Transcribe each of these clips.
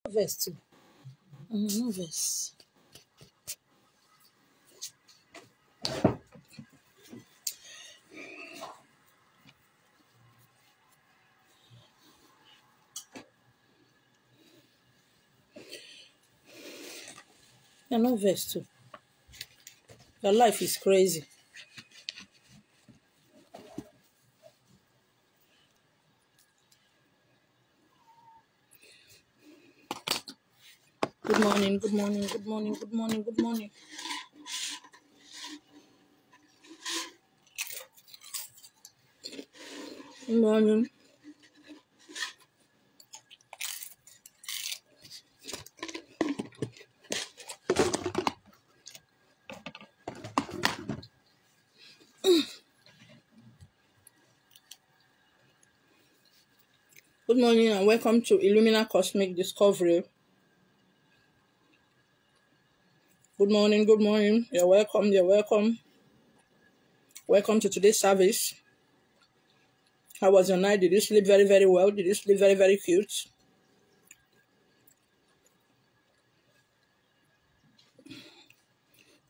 Verse 2. No verse. No verse 2. Your life is crazy. Good morning, good morning, good morning, good morning, good morning. Good morning. Good morning and welcome to Illumina Cosmic Discovery. Good morning, good morning. You're welcome, you're welcome. Welcome to today's service. How was your night? Did you sleep very, very well? Did you sleep very, very cute?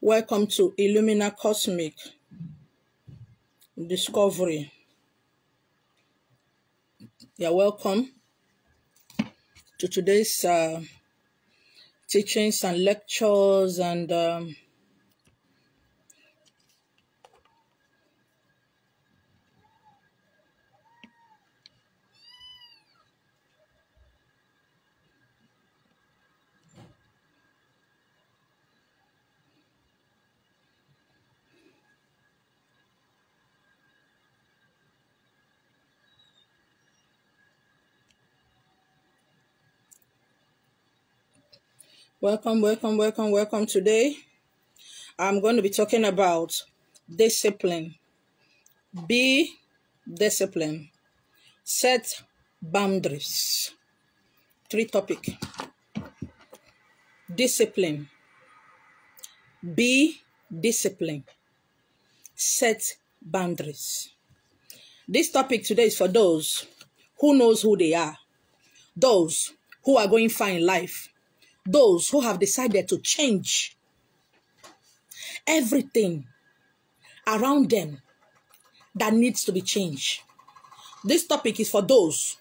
Welcome to Illumina Cosmic Discovery. You're welcome to today's teachings and lectures and welcome. Today, I'm going to be talking about discipline. Be disciplined. Set boundaries. 3 topics. Discipline. Be disciplined. Set boundaries. This topic today is for those who knows who they are. Those who are going far in life. Those who have decided to change everything around them that needs to be changed. This topic is for those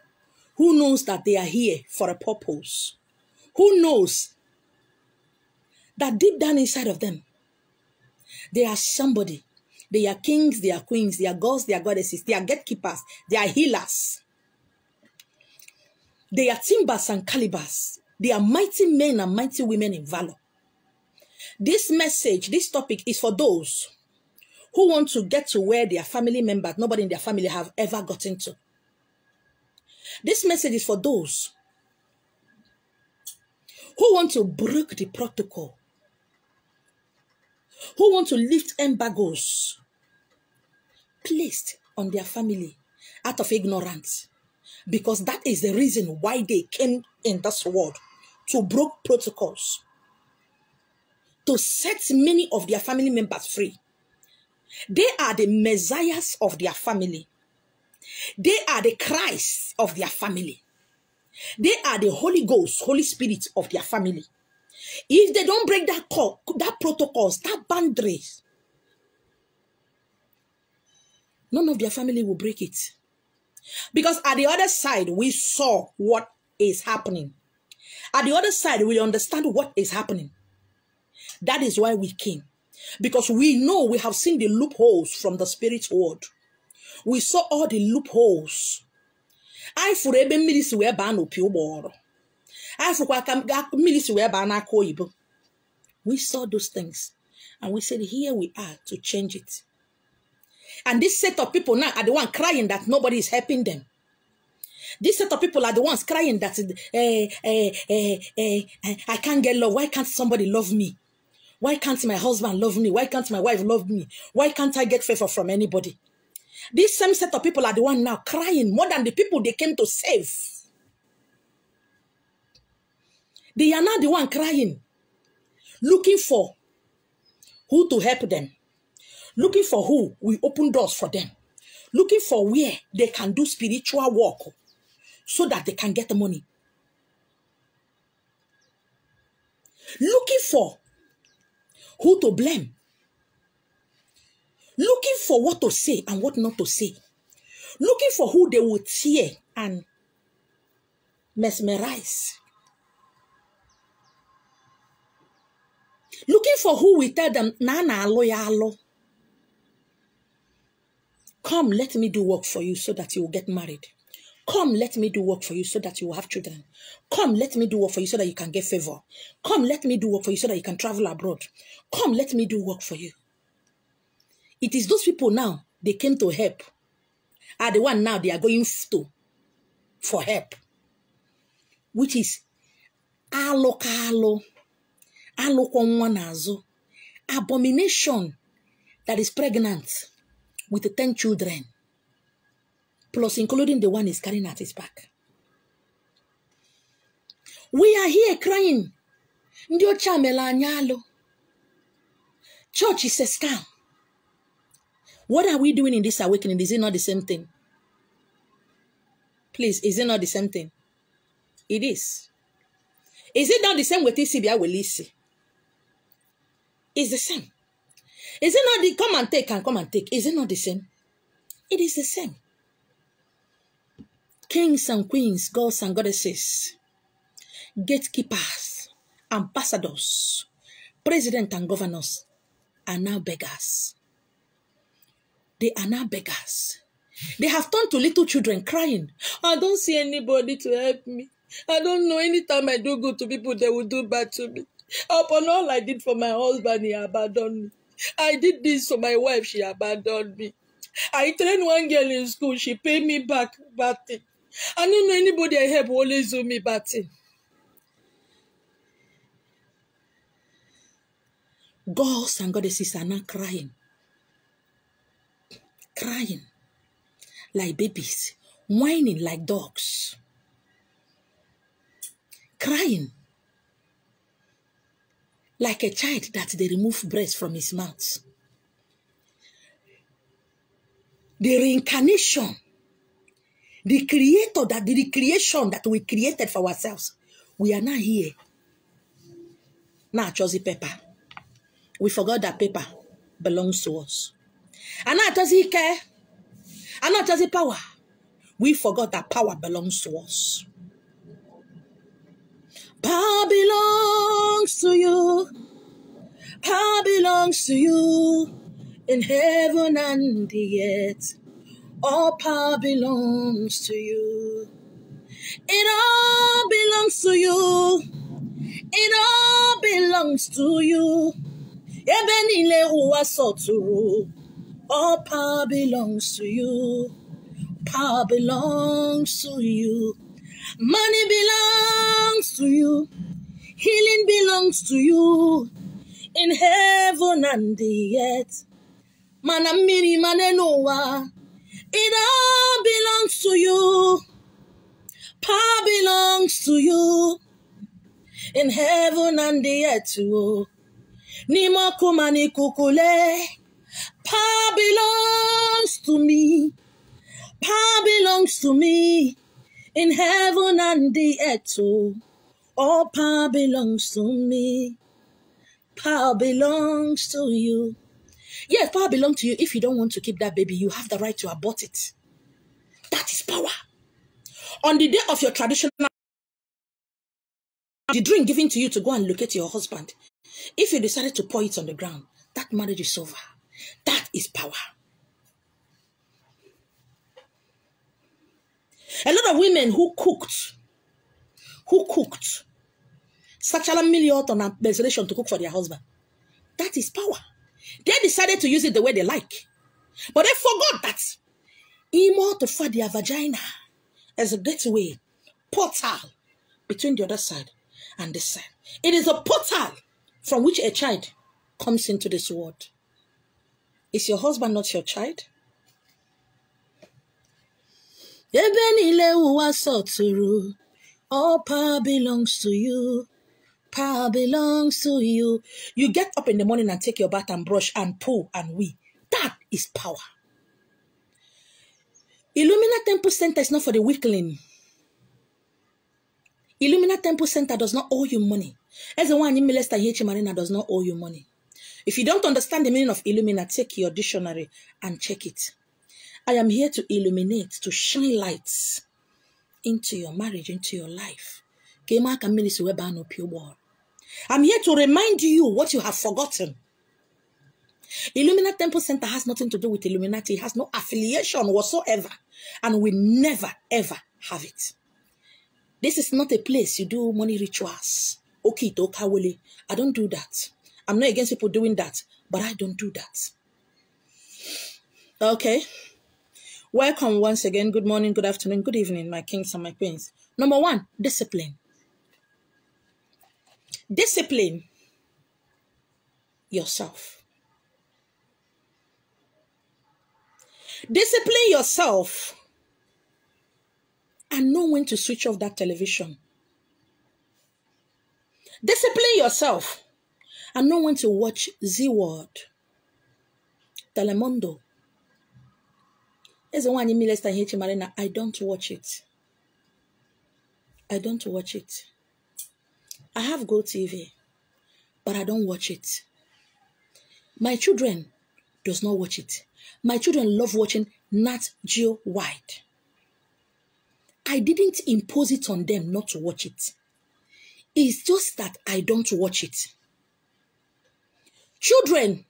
who knows that they are here for a purpose. Who knows that deep down inside of them, they are somebody. They are kings, they are queens, they are gods, they are goddesses, they are gatekeepers, they are healers. They are timbers and calibers. They are mighty men and mighty women in valor. This message, this topic is for those who want to get to where their family members, nobody in their family have ever gotten to. This message is for those who want to break the protocol, who want to lift embargoes placed on their family out of ignorance, because that is the reason why they came in this world, to break protocols, to set many of their family members free. They are the messiahs of their family. They are the Christ of their family. They are the Holy Ghost, Holy Spirit of their family. If they don't break that code, that protocols, that boundaries, none of their family will break it. Because at the other side, we saw what is happening. At the other side, we understand what is happening. That is why we came. Because we know, we have seen the loopholes from the spirit world. We saw all the loopholes. I for ebe milisi we ba no pi ugboro. I for kwa milisi we ba na koyibo. We saw those things and we said, here we are to change it. And this set of people now are the one crying that nobody is helping them. This set of people are the ones crying that I can't get love. Why can't somebody love me? Why can't my husband love me? Why can't my wife love me? Why can't I get favor from anybody? This same set of people are the one now crying more than the people they came to save. They are now the one crying, looking for who to help them, looking for who will open doors for them, looking for where they can do spiritual work so that they can get the money. looking for who to blame, looking for what to say and what not to say, looking for who they will tear and mesmerize, looking for who will tell them, Nana alo ya alo. Come, let me do work for you so that you will get married. Come, let me do work for you so that you will have children. Come, let me do work for you so that you can get favor. Come, let me do work for you so that you can travel abroad. Come, let me do work for you. It is those people now, they came to help, are the one now they are going to for help, which is alokalo, alokwanazo, abomination that is pregnant with 10 children, plus including the one he's carrying at his back. We are here crying. Ndio chamela anyalo. Church is a scam. What are we doing in this awakening? Is it not the same thing? Please, is it not the same thing? It is. Is it not the same with TCBI Welisi? It's the same. Is it not the come and take and come and take? Is it not the same? It is the same. Kings and queens, gods and goddesses, gatekeepers, ambassadors, president and governors are now beggars. They are now beggars. They have turned to little children crying. I don't see anybody to help me. I don't know. Anytime I do good to people, they will do bad to me. Upon all I did for my husband, he abandoned me. I did this for my wife, she abandoned me. I trained one girl in school, she paid me back bad thing. I don't know anybody I help always do me bad thing. Gods and goddesses are now crying. Crying like babies, whining like dogs, crying like a child that they remove breast from his mouth. The reincarnation, the creator, that the creation that we created for ourselves, we are now here. Now chosen paper. We forgot that paper belongs to us. And now does he care? And not just the power. We forgot that power belongs to us. Power belongs to you. Power belongs to you. In heaven and the earth, all power belongs to you. It all belongs to you. It all belongs to you. Ebenile uwasoturu. All power belongs to you. Power belongs to you. Money belongs to you. Healing belongs to you. In heaven and the earth. Manamiri manenoa. It all belongs to you. Power belongs to you. In heaven and the earth. Nimo kumani kukule. Power belongs to me. Power belongs to me. In heaven and the earth. All power belongs to me. Power belongs to you. Yes, power belongs to you. If you don't want to keep that baby, you have the right to abort it. That is power. On the day of your traditional, the drink given to you to go and locate your husband, if you decided to pour it on the ground, that marriage is over. That is power. A lot of women who cooked, such a million on a menstruation to cook for their husband. That is power. They decided to use it the way they like. But they forgot that emo to find their vagina as a gateway, portal between the other side and this side. It is a portal from which a child comes into this world. Is your husband not your child? All power belongs to you. Power belongs to you. You get up in the morning and take your bath and brush and pull and wee. That is power. Illumina Temple Center is not for the weakling. Illumina Temple Center does not owe you money. As the one in Milesta H. Marina does not owe you money. If you don't understand the meaning of Illumina, take your dictionary and check it. I am here to illuminate, to shine lights into your marriage, into your life. I'm here to remind you what you have forgotten. Illumina Temple Center has nothing to do with Illuminati. It has no affiliation whatsoever. And we never, ever have it. This is not a place you do money rituals. Okay, I don't do that. I'm not against people doing that, but I don't do that. Okay. Welcome once again. Good morning, good afternoon, good evening, my kings and my queens. Number one, discipline. Discipline yourself. Discipline yourself and know when to switch off that television. Discipline yourself and know when to watch Z World, Telemundo. As the one in Milesta H. Marina, I don't watch it. I don't watch it. I have Go TV, but I don't watch it. My children does not watch it. My children love watching Nat Geo Wide. I didn't impose it on them not to watch it. It's just that I don't watch it. Children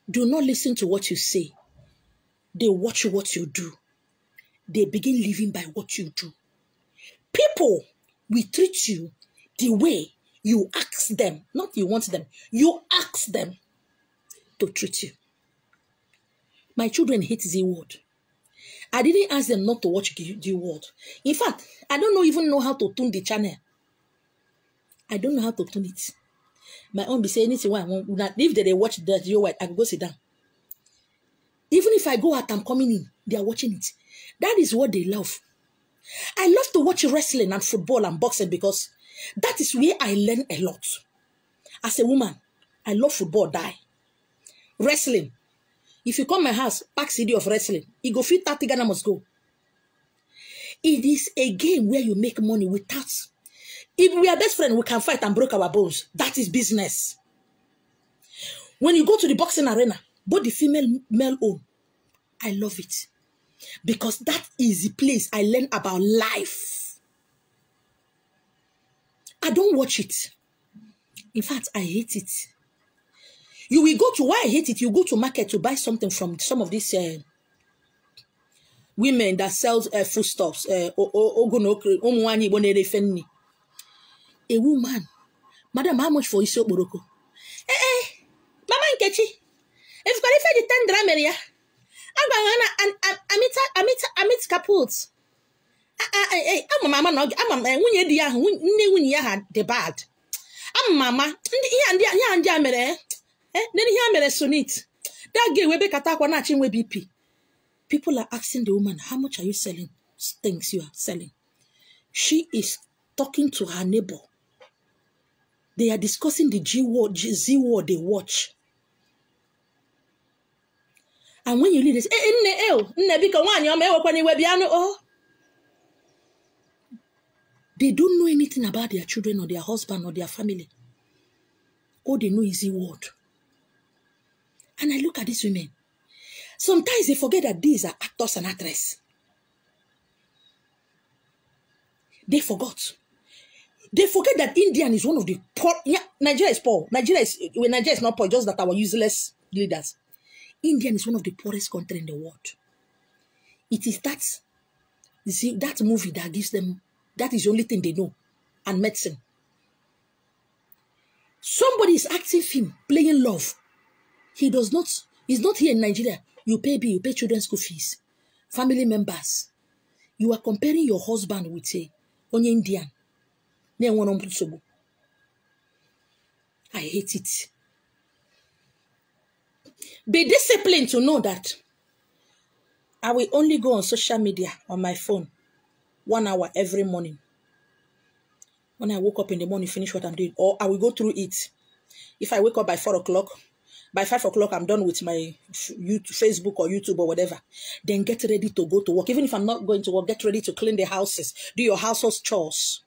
do not listen to what you say. They watch what you do. They begin living by what you do. People will treat you the way you ask them. Not you want them. You ask them to treat you. My children hate Z World. I didn't ask them not to watch the world. In fact, I don't even know how to tune the channel. I don't know how to tune it. My own be saying anything I want. If they watch the Geo White, I can go sit down. Even if I go out, I'm coming in. They are watching it. That is what they love. I love to watch wrestling and football and boxing because that is where I learn a lot. As a woman, I love football, die. Wrestling. If you come my house, pack CD of wrestling, you go fit 30 Ghana must go. It is a game where you make money without. If we are best friends, we can fight and break our bones. That is business. When you go to the boxing arena, both the female, male own, I love it. Because that is the place I learn about life. I don't watch it. In fact, I hate it. You will go to, why I hate it, you go to market to buy something from some of these women that sells foodstuffs. A woman, madam, how much for Iso Boroko? Mama Nkechi, if you qualify the 10 dram area, I'm it kaput. I'm mama no, I'm when you had the bad. I'm mama, then here mere sonit. That gay we be katakwa na chin we BP. People are asking the woman, how much are you selling things you are selling? She is talking to her neighbor. They are discussing the Z word they watch. And when you leave this, they don't know anything about their children or their husband or their family. All they know is Z word. And I look at these women. Sometimes they forget that these are actors and actresses. They forgot. They forget that Indian is one of the poor. Yeah, Nigeria is poor. Nigeria is not poor, just that our useless leaders. Indian is one of the poorest countries in the world. It is that movie that gives them, that is the only thing they know. And medicine. Somebody is acting film, playing love. He's not here in Nigeria. You pay bill, you pay children's school fees, family members. You are comparing your husband with only Indian. I hate it. Be disciplined to know that I will only go on social media on my phone 1 hour every morning. When I woke up in the morning, finish what I'm doing, or I will go through it. If I wake up by 4 o'clock, by 5 o'clock, I'm done with my Facebook or YouTube or whatever. Then get ready to go to work. Even if I'm not going to work, get ready to clean the houses. Do your household chores.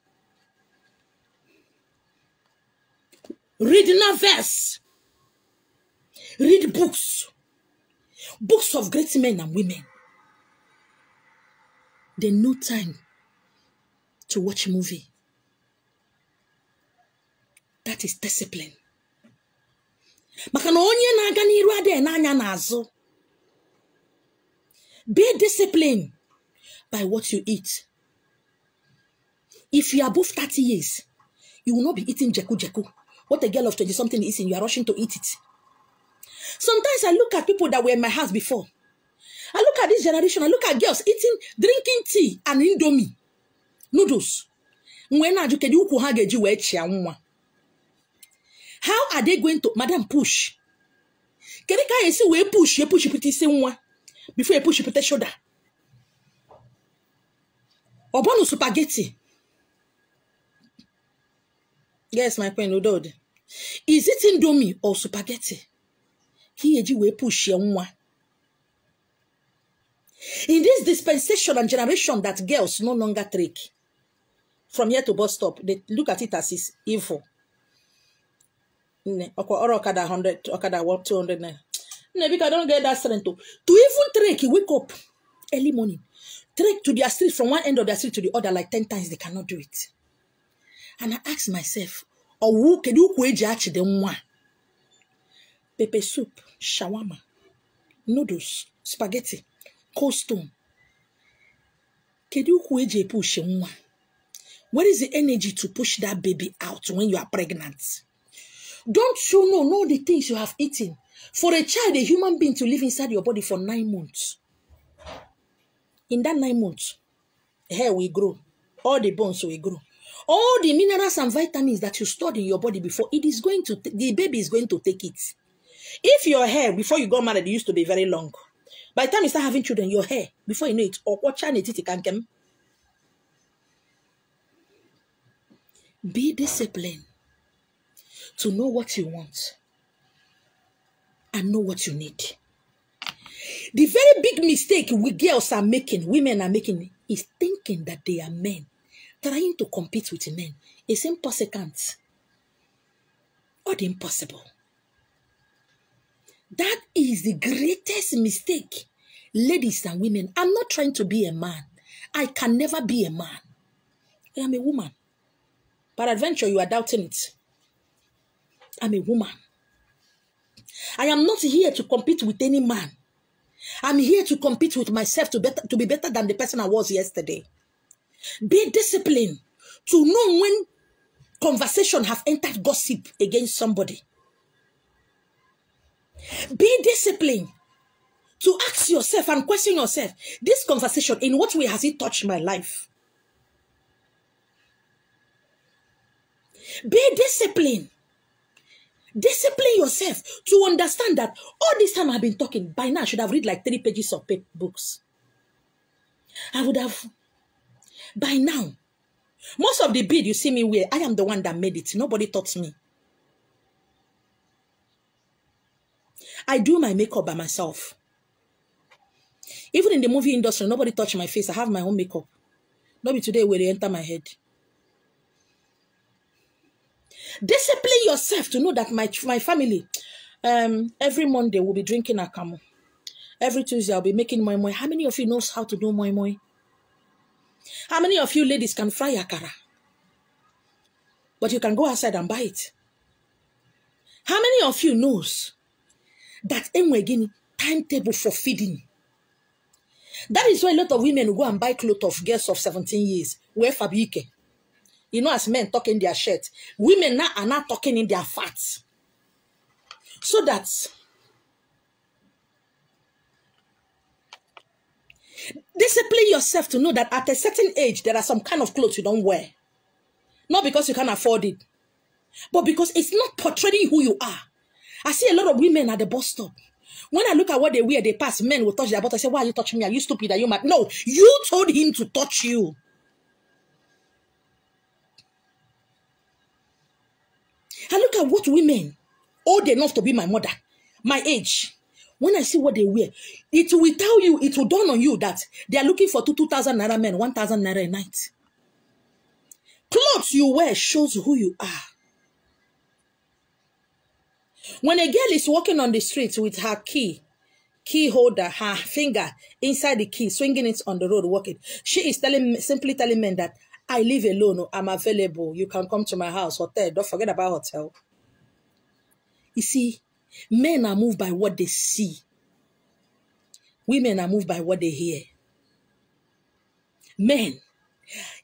Read novels. Read books. Books of great men and women. They no time to watch a movie. That is discipline. Makana onye na-aga n'iru ade n'anya n'azụ. Be disciplined by what you eat. If you are above 30 years, you will not be eating jeku. What a girl of 20-something is eating, you are rushing to eat it. Sometimes I look at people that were in my house before. I look at this generation, I look at girls drinking tea and indomie, noodles. How are they going to, madam, push? Before you push your shoulder. Obono spaghetti. Yes, my friend, Udod. Is it indomie or spaghetti? We push your nwa. In this dispensation and generation that girls no longer trick. From here to bus stop, they look at it as is evil. Or Okada 100, Okada 200. Because I don't get that strength to even trick, wake up early morning. Trek to their street, from one end of their street to the other, like 10 times, they cannot do it. And I ask myself, who can you kweji them one? Pepper soup, shawarma, noodles, spaghetti, cold stone. Can you kweji push one? What is the energy to push that baby out when you are pregnant? Don't you know the things you have eaten? For a child, a human being, to live inside your body for 9 months. In that 9 months, hair will grow. All the bones will grow. All the minerals and vitamins that you stored in your body before, the baby is going to take it. If your hair, before you got married, it used to be very long. By the time you start having children, your hair, before you know it, be disciplined to know what you want and know what you need. The very big mistake we girls are making, women are making, is thinking that they are men, trying to compete with men. It's impossible. Or the impossible. That is the greatest mistake. Ladies and women, I'm not trying to be a man. I can never be a man. I am a woman. Peradventure, you are doubting it. I'm a woman. I am not here to compete with any man. I'm here to compete with myself to be better than the person I was yesterday. Be disciplined to know when conversation have entered gossip against somebody. Be disciplined to ask yourself and question yourself, this conversation, in what way has it touched my life? Be disciplined. Discipline yourself to understand that all this time I've been talking, by now I should have read like 3 pages of books. I would have, by now. Most of the bead you see me wear, I am the one that made it. Nobody taught me. I do my makeup by myself. Even in the movie industry, nobody touched my face. I have my own makeup. Not be today where they enter my head. Discipline yourself to know that my family, every Monday we'll be drinking akamu. Every Tuesday I'll be making moi moi. How many of you knows how to do moi moi? How many of you ladies can fry akara? But you can go outside and buy it. How many of you knows that enwegini timetable for feeding? That is why a lot of women go and buy clothes of girls of 17 years. Wear fabrique. You know, as men talk in their shirt, women now are not talking in their fats. So that discipline yourself to know that at a certain age, there are some kind of clothes you don't wear. Not because you can't afford it, but because it's not portraying who you are. I see a lot of women at the bus stop. When I look at what they wear, they pass, men will touch their butt. I say, why are you touching me? Are you stupid? Are you mad? No, you told him to touch you. I look at what women, old enough to be my mother, my age, when I see what they wear, it will tell you, it will dawn on you that they are looking for 2,000 naira men, 1,000 naira a night. Clothes you wear shows who you are. When a girl is walking on the street with her key holder, her finger inside the key, swinging it on the road, walking, she is simply telling men that I live alone, I'm available, you can come to my house, hotel, don't forget about hotel. You see, men are moved by what they see. Women are moved by what they hear. Men,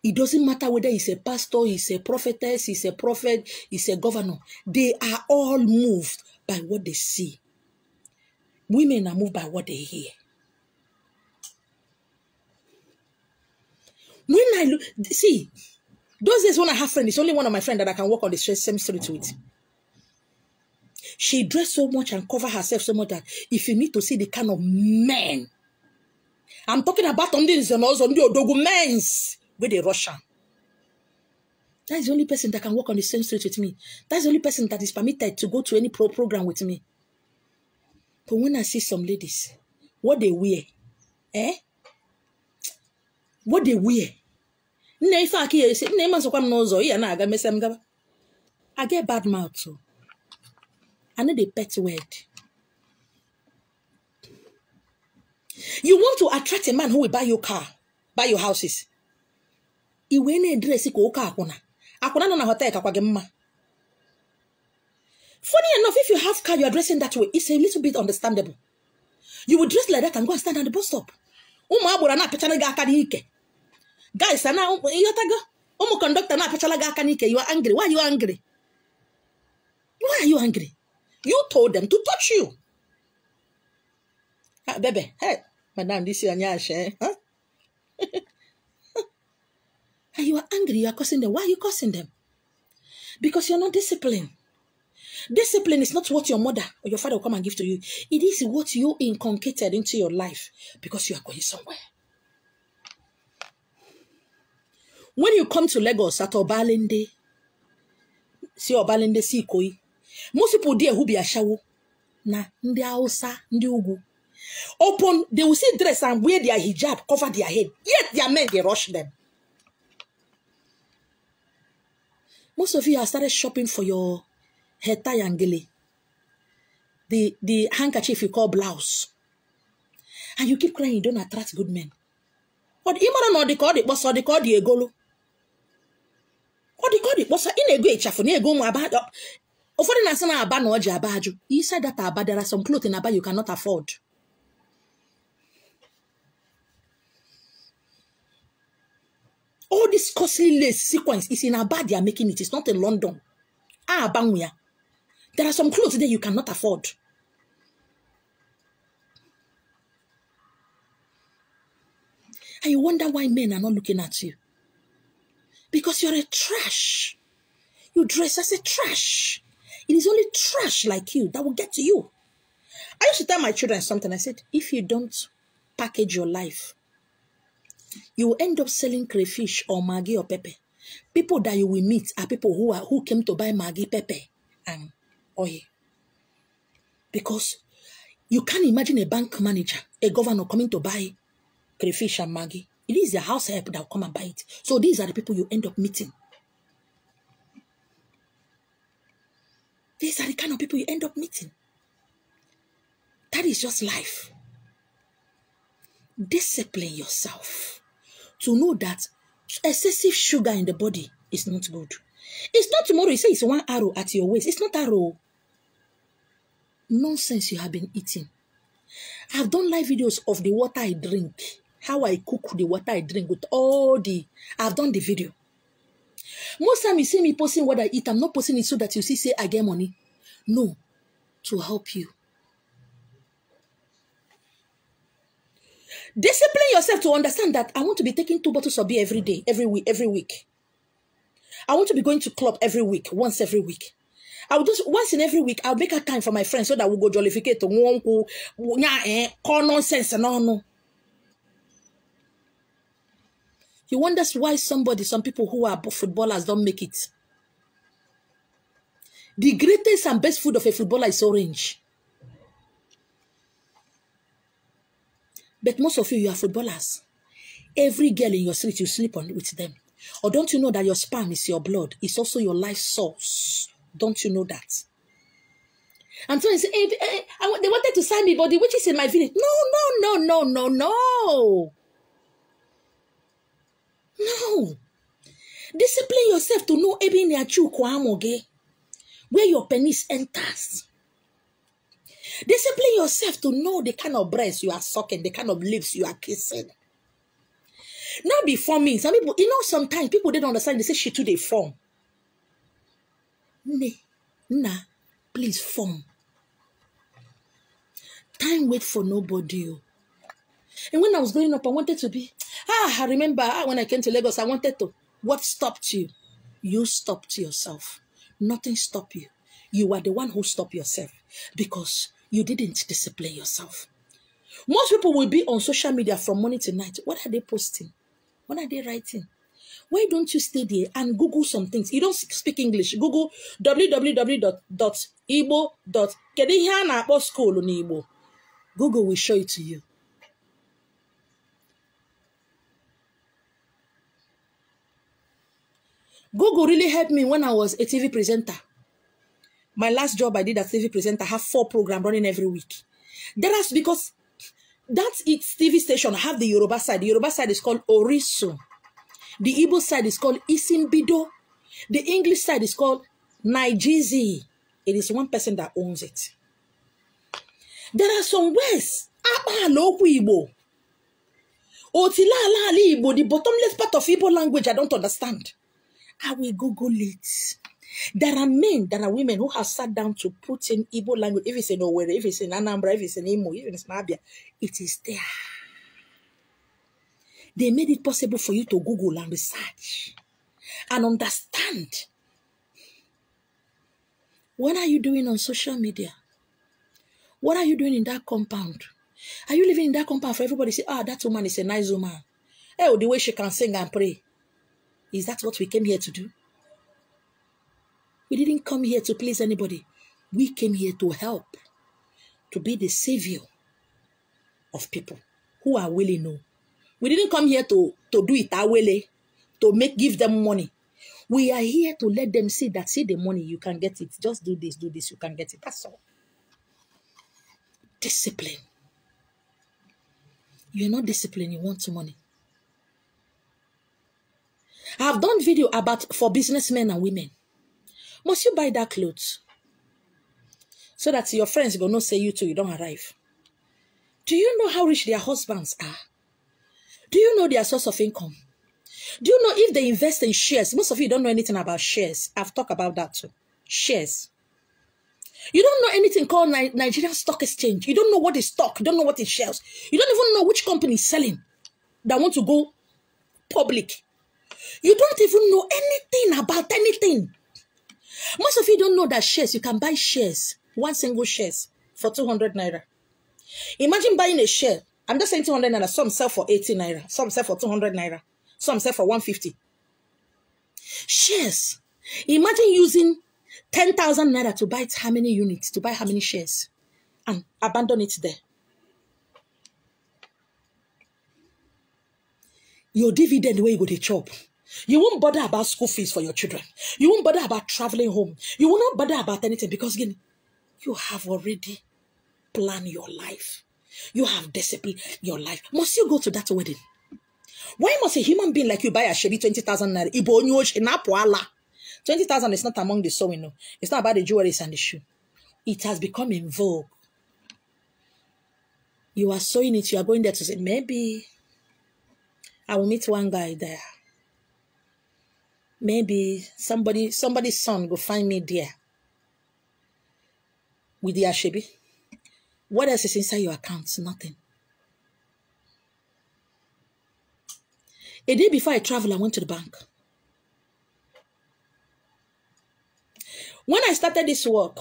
it doesn't matter whether he's a pastor, he's a prophetess, he's a prophet, he's a governor. They are all moved by what they see. Women are moved by what they hear. When I look, see, those days when I have friends, it's only one of my friends that I can walk on the same street with. She dressed so much and cover herself so much that if you need to see the kind of men, I'm talking about on this and also on the Odogu men's with the Russian. That is the only person that can walk on the same street with me. That's the only person that is permitted to go to any program with me. But when I see some ladies, what they wear, what they wear. I get bad mouth too. I need a pet word. You want to attract a man who will buy your car, buy your houses. Funny enough, if you have car, you are dressing that way. It's a little bit understandable. You will dress like that and go and stand at the bus stop. Guys, now you conductor you are angry. Why are you angry? Why are you angry? You told them to touch you. Baby, hey, madam, this is your huh? And you are angry, you are cursing them. Why are you cursing them? Because you're not disciplined. Discipline is not what your mother or your father will come and give to you. It is what you inculcated into your life because you are going somewhere. When you come to Lagos at Obalende, see Obalende, see Ikoyi, most people there who be a shawo, na ndi Hausa, ndi Ugu. Open, they will see dress and wear their hijab, cover their head. Yet their men, they rush them. Most of you have started shopping for your head tie and gele. The handkerchief you call blouse. And you keep crying, you don't attract good men. What they call it, they call the egolo. What they call it, what's in a great chaff, near go about up. Over the national abano abaju. You said that abad, there are some clothes in Abba you cannot afford. All this costly lace sequence is in Abba, they are making it. It's not in London. Bangwea. There are some clothes there you cannot afford. And you wonder why men are not looking at you. Because you're a trash. You dress as a trash. It is only trash like you that will get to you. I used to tell my children something. I said, if you don't package your life, you will end up selling crayfish or Maggi or pepper. People that you will meet are people who came to buy Maggi, pepper, and oil. Because you can't imagine a bank manager, a governor coming to buy crayfish and Maggi. It is the house help that will come and buy it. So these are the people you end up meeting. These are the kind of people you end up meeting. That is just life. Discipline yourself to know that excessive sugar in the body is not good. It's not tomorrow. You say it's one arrow at your waist. It's not arrow. Nonsense you have been eating. I've done live videos of the water I drink. How I cook the water I drink with all the... I've done the video. Most time you see me posting what I eat, I'm not posting it so that you see, say I get money. No. To help you. Discipline yourself to understand that I want to be taking 2 bottles of beer every day, every week. I want to be going to club every week, once every week. I will just, once in every week, I'll make a time for my friends so that we'll go jollificate to call nonsense and all. No. You wonder why some people who are footballers don't make it. The greatest and best food of a footballer is orange. But most of you are footballers. Every girl in your street, you sleep on with them. Or don't you know that your sperm is your blood? It's also your life source. Don't you know that? And so they wanted to sign me, but the witches in my village. No. No. Discipline yourself to know where your penis enters. Discipline yourself to know the kind of breasts you are sucking, the kind of lips you are kissing. Not before me. Some people, sometimes people don't understand. They say she too they form. Please form. Time wait for nobody. And when I was growing up, I wanted to be. I remember when I came to Lagos, I wanted to. What stopped you? You stopped yourself. Nothing stopped you. You are the one who stopped yourself because you didn't discipline yourself. Most people will be on social media from morning to night. What are they posting? What are they writing? Why don't you stay there and Google some things? You don't speak English. Google www.igbo.school. Google will show it to you. Google really helped me when I was a TV presenter. My last job I did as TV presenter, I have 4 programs running every week. That's because that's its TV station. I have the Yoruba side. The Yoruba side is called Orisun. The Igbo side is called Isimbido. The English side is called Nigezie. It is one person that owns it. There are some words. Igbo. The bottomless part of Igbo language I don't understand. I will Google it. There are men, there are women who have sat down to put in Igbo language. If it's in Owerri, if it's in Anambra, if it's in Imo, if it's in Abia, it is there. They made it possible for you to Google and research and understand. What are you doing on social media? What are you doing in that compound? Are you living in that compound for everybody to say, that woman is a nice woman. Oh, the way she can sing and pray. Is that what we came here to do? We didn't come here to please anybody. We came here to help, to be the savior of people who are willing to. We didn't come here to do it our way, to give them money. We are here to let them see the money, you can get it. Just do this, you can get it. That's all. Discipline. You're not disciplined, you want money. I have done video for businessmen and women. Must you buy that clothes? So that your friends will not say you too, you don't arrive. Do you know how rich their husbands are? Do you know their source of income? Do you know if they invest in shares? Most of you don't know anything about shares. I've talked about that too. Shares. You don't know anything called Nigerian Stock Exchange. You don't know what is stock. You don't know what is shares. You don't even know which company is selling that want to go public. You don't even know anything about anything. Most of you don't know that shares, you can buy shares, one single shares for 200 naira. Imagine buying a share. I'm just saying 200 naira. Some sell for 80 naira. Some sell for 200 naira. Some sell for 150. Shares. Imagine using 10,000 naira to buy how many units, to buy how many shares, and abandon it there. Your dividend where you go to chop. You won't bother about school fees for your children. You won't bother about traveling home. You will not bother about anything because again, you have already planned your life. You have disciplined your life. Must you go to that wedding? Why must a human being like you buy a Chevy 20,000 naira? 20,000 is not among the sewing. No. It's not about the jewelry and the shoe. It has become in vogue. You are sewing it. You are going there to say, maybe I will meet one guy there. Maybe somebody's son will find me there with the Ashebi. What else is inside your account? Nothing. A day before I traveled, I went to the bank. When I started this work,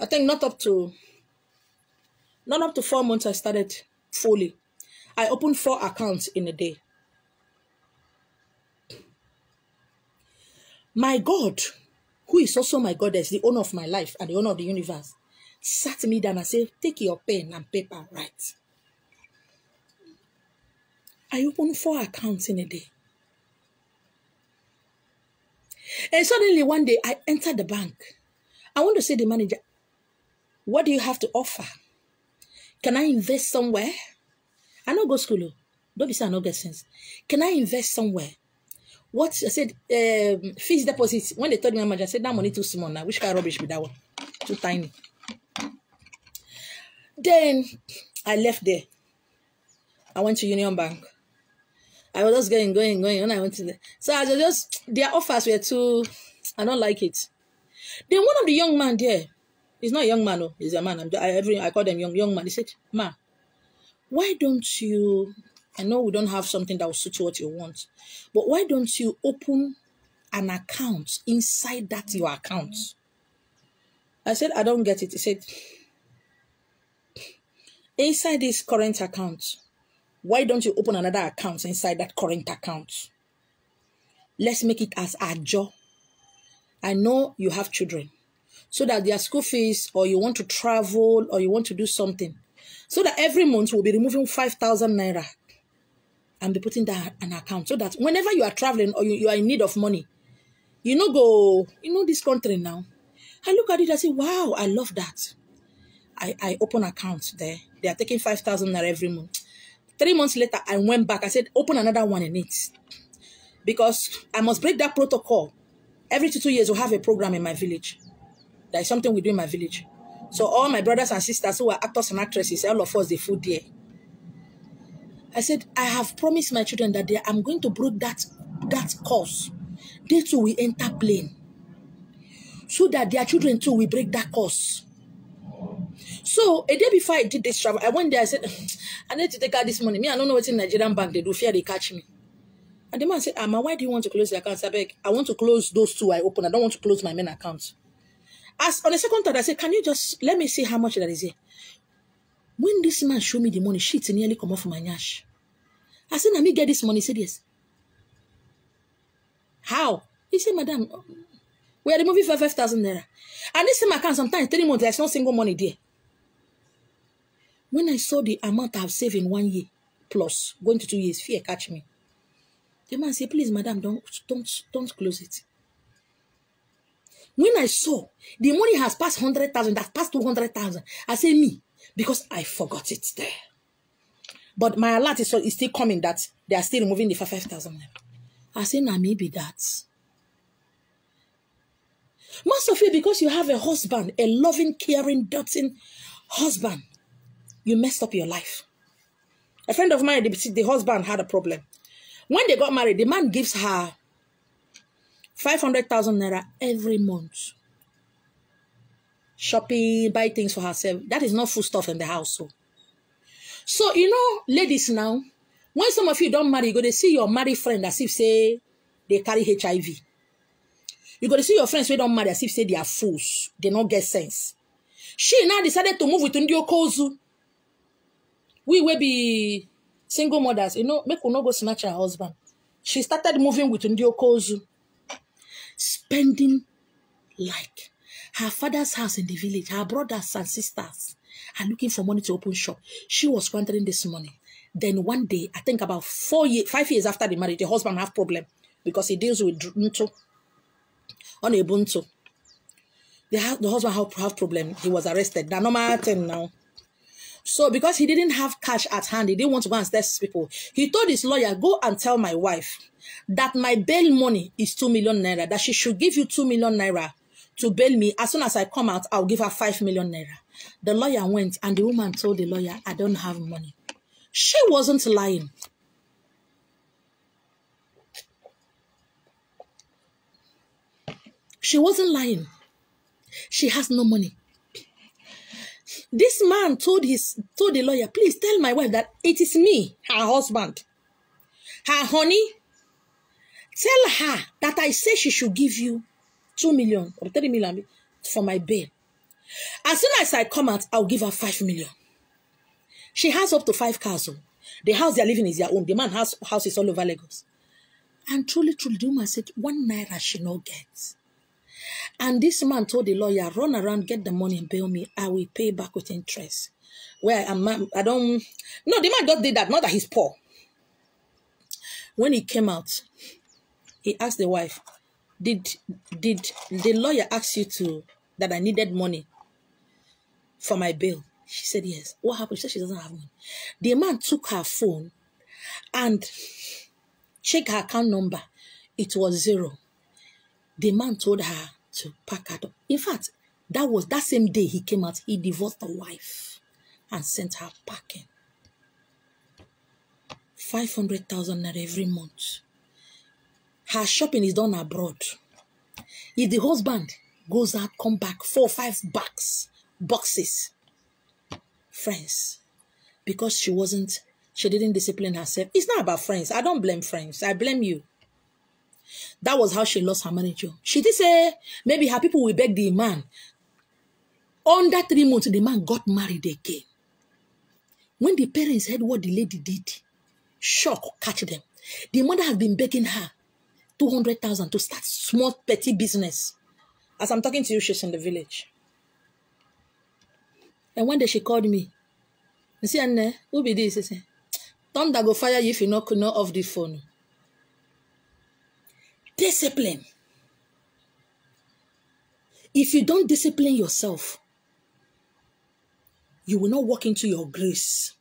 I think not up to 4 months I started fully. I opened 4 accounts in a day. My God, who is also my goddess, the owner of my life and the owner of the universe, sat me down and said, take your pen and paper, write. I opened 4 accounts in a day. And suddenly one day I entered the bank. I want to say the manager, what do you have to offer? Can I invest somewhere? I don't go school. Don't be saying I don't get sense. Can I invest somewhere? What I said, fixed deposits. When they told me how much, I said that money too small now. Which kind of rubbish be that one? Too tiny. Then I left there. I went to Union Bank. I was just going. When I went to there. So I just, their offers were too, I don't like it. Then one of the young man there, he's not a young man, no, he's a man. I call them young man. He said, Ma, why don't you, I know we don't have something that will suit you what you want, but why don't you open an account inside that your account? I said, I don't get it. He said, inside this current account, why don't you open another account inside that current account? Let's make it as a job. I know you have children, so that their school fees, or you want to travel, or you want to do something, so that every month we'll be removing 5,000 naira and be putting that an account, so that whenever you are traveling or you are in need of money, you know this country now. I look at it, I say, wow, I love that. I open account there. They are taking 5,000 naira every month. 3 months later, I went back. I said, open another one in it. Because I must break that protocol. Every 2 years, we'll have a program in my village. There is something we do in my village. So all my brothers and sisters who are actors and actresses, all of us, they food there. I said, I have promised my children that I'm going to break that course. They too will enter plane. So that their children too will break that course. So a day before I did this travel, I went there, I said, I need to take out this money. Me, I don't know what's in Nigerian bank. They do fear they catch me. And the man said, Amma, why do you want to close the accounts? I beg, I want to close those two I open. I don't want to close my main account. As on the second thought, I said, can you just let me see how much that is here? When this man showed me the money, shit nearly come off my nyash. I said, let me get this money. He said, yes. How? He said, madam, we are removing 5,000 naira. And this same account, sometimes 3 months, there's no single money there. When I saw the amount I've saved in 1 year plus, going to 2 years, fear catch me. The man said, please, madam, don't close it. When I saw the money has passed 100,000, that's passed 200,000, I say me, because I forgot it there. But my alert is still coming that they are still removing the 5,000. I say, nah, maybe that. Most of you, because you have a husband, a loving, caring, doting husband, you messed up your life. A friend of mine, the husband had a problem. When they got married, the man gives her 500,000 naira every month. Shopping, buy things for herself. That is not food stuff in the house. So, you know, ladies now, when some of you don't marry, you go to see your married friend as if, say, they carry HIV. You go to see your friends who don't marry as if, say, they are fools. They don't get sense. She now decided to move with Ndio Kozu. We will be single mothers. You know, make we not go snatch her husband. She started moving with Ndio Kozu. Spending like her father's house in the village. Her brothers and sisters are looking for money to open shop. She was squandering this money. Then one day, I think about 5 years after the marriage, the husband have problem because he deals with Nto on Ubuntu. The husband have problem. He was arrested. That's normal thing now. So because he didn't have cash at hand, he didn't want to go and test people. He told his lawyer, go and tell my wife that my bail money is 2 million naira, that she should give you 2 million naira to bail me. As soon as I come out, I'll give her 5 million naira. The lawyer went and the woman told the lawyer, I don't have money. She wasn't lying. She wasn't lying. She has no money. This man told the lawyer, please tell my wife that it is me, her husband, her honey. Tell her that I say she should give you 2 million or 3 million for my bail. As soon as I come out, I'll give her 5 million. She has up to 5 cars. The house they're living is their own. The man has houses all over Lagos. And truly, the woman said, 1 naira she no gets. And this man told the lawyer, run around, get the money and bail me. I will pay back with interest. Where the man just did that. Not that he's poor. When he came out, he asked the wife, did the lawyer ask you that I needed money for my bill. She said, yes. What happened? She said she doesn't have money. The man took her phone and checked her account number. It was 0. The man told her to pack her up. In fact, that same day he came out, he divorced the wife and sent her packing. 500,000 naira every month. Her shopping is done abroad. If the husband goes out, come back, 4 or 5 boxes. Friends, because she didn't discipline herself. It's not about friends. I don't blame friends. I blame you. That was how she lost her marriage. She did say maybe her people will beg the man. Under 3 months, the man got married again. When the parents heard what the lady did, shock catch them. The mother has been begging her 200,000 to start small petty business. As I'm talking to you, she's in the village. And one day she called me. You see, Anne, who be this? She said, thunder go fire you if you not off the phone. Discipline. If you don't discipline yourself, you will not walk into your grace.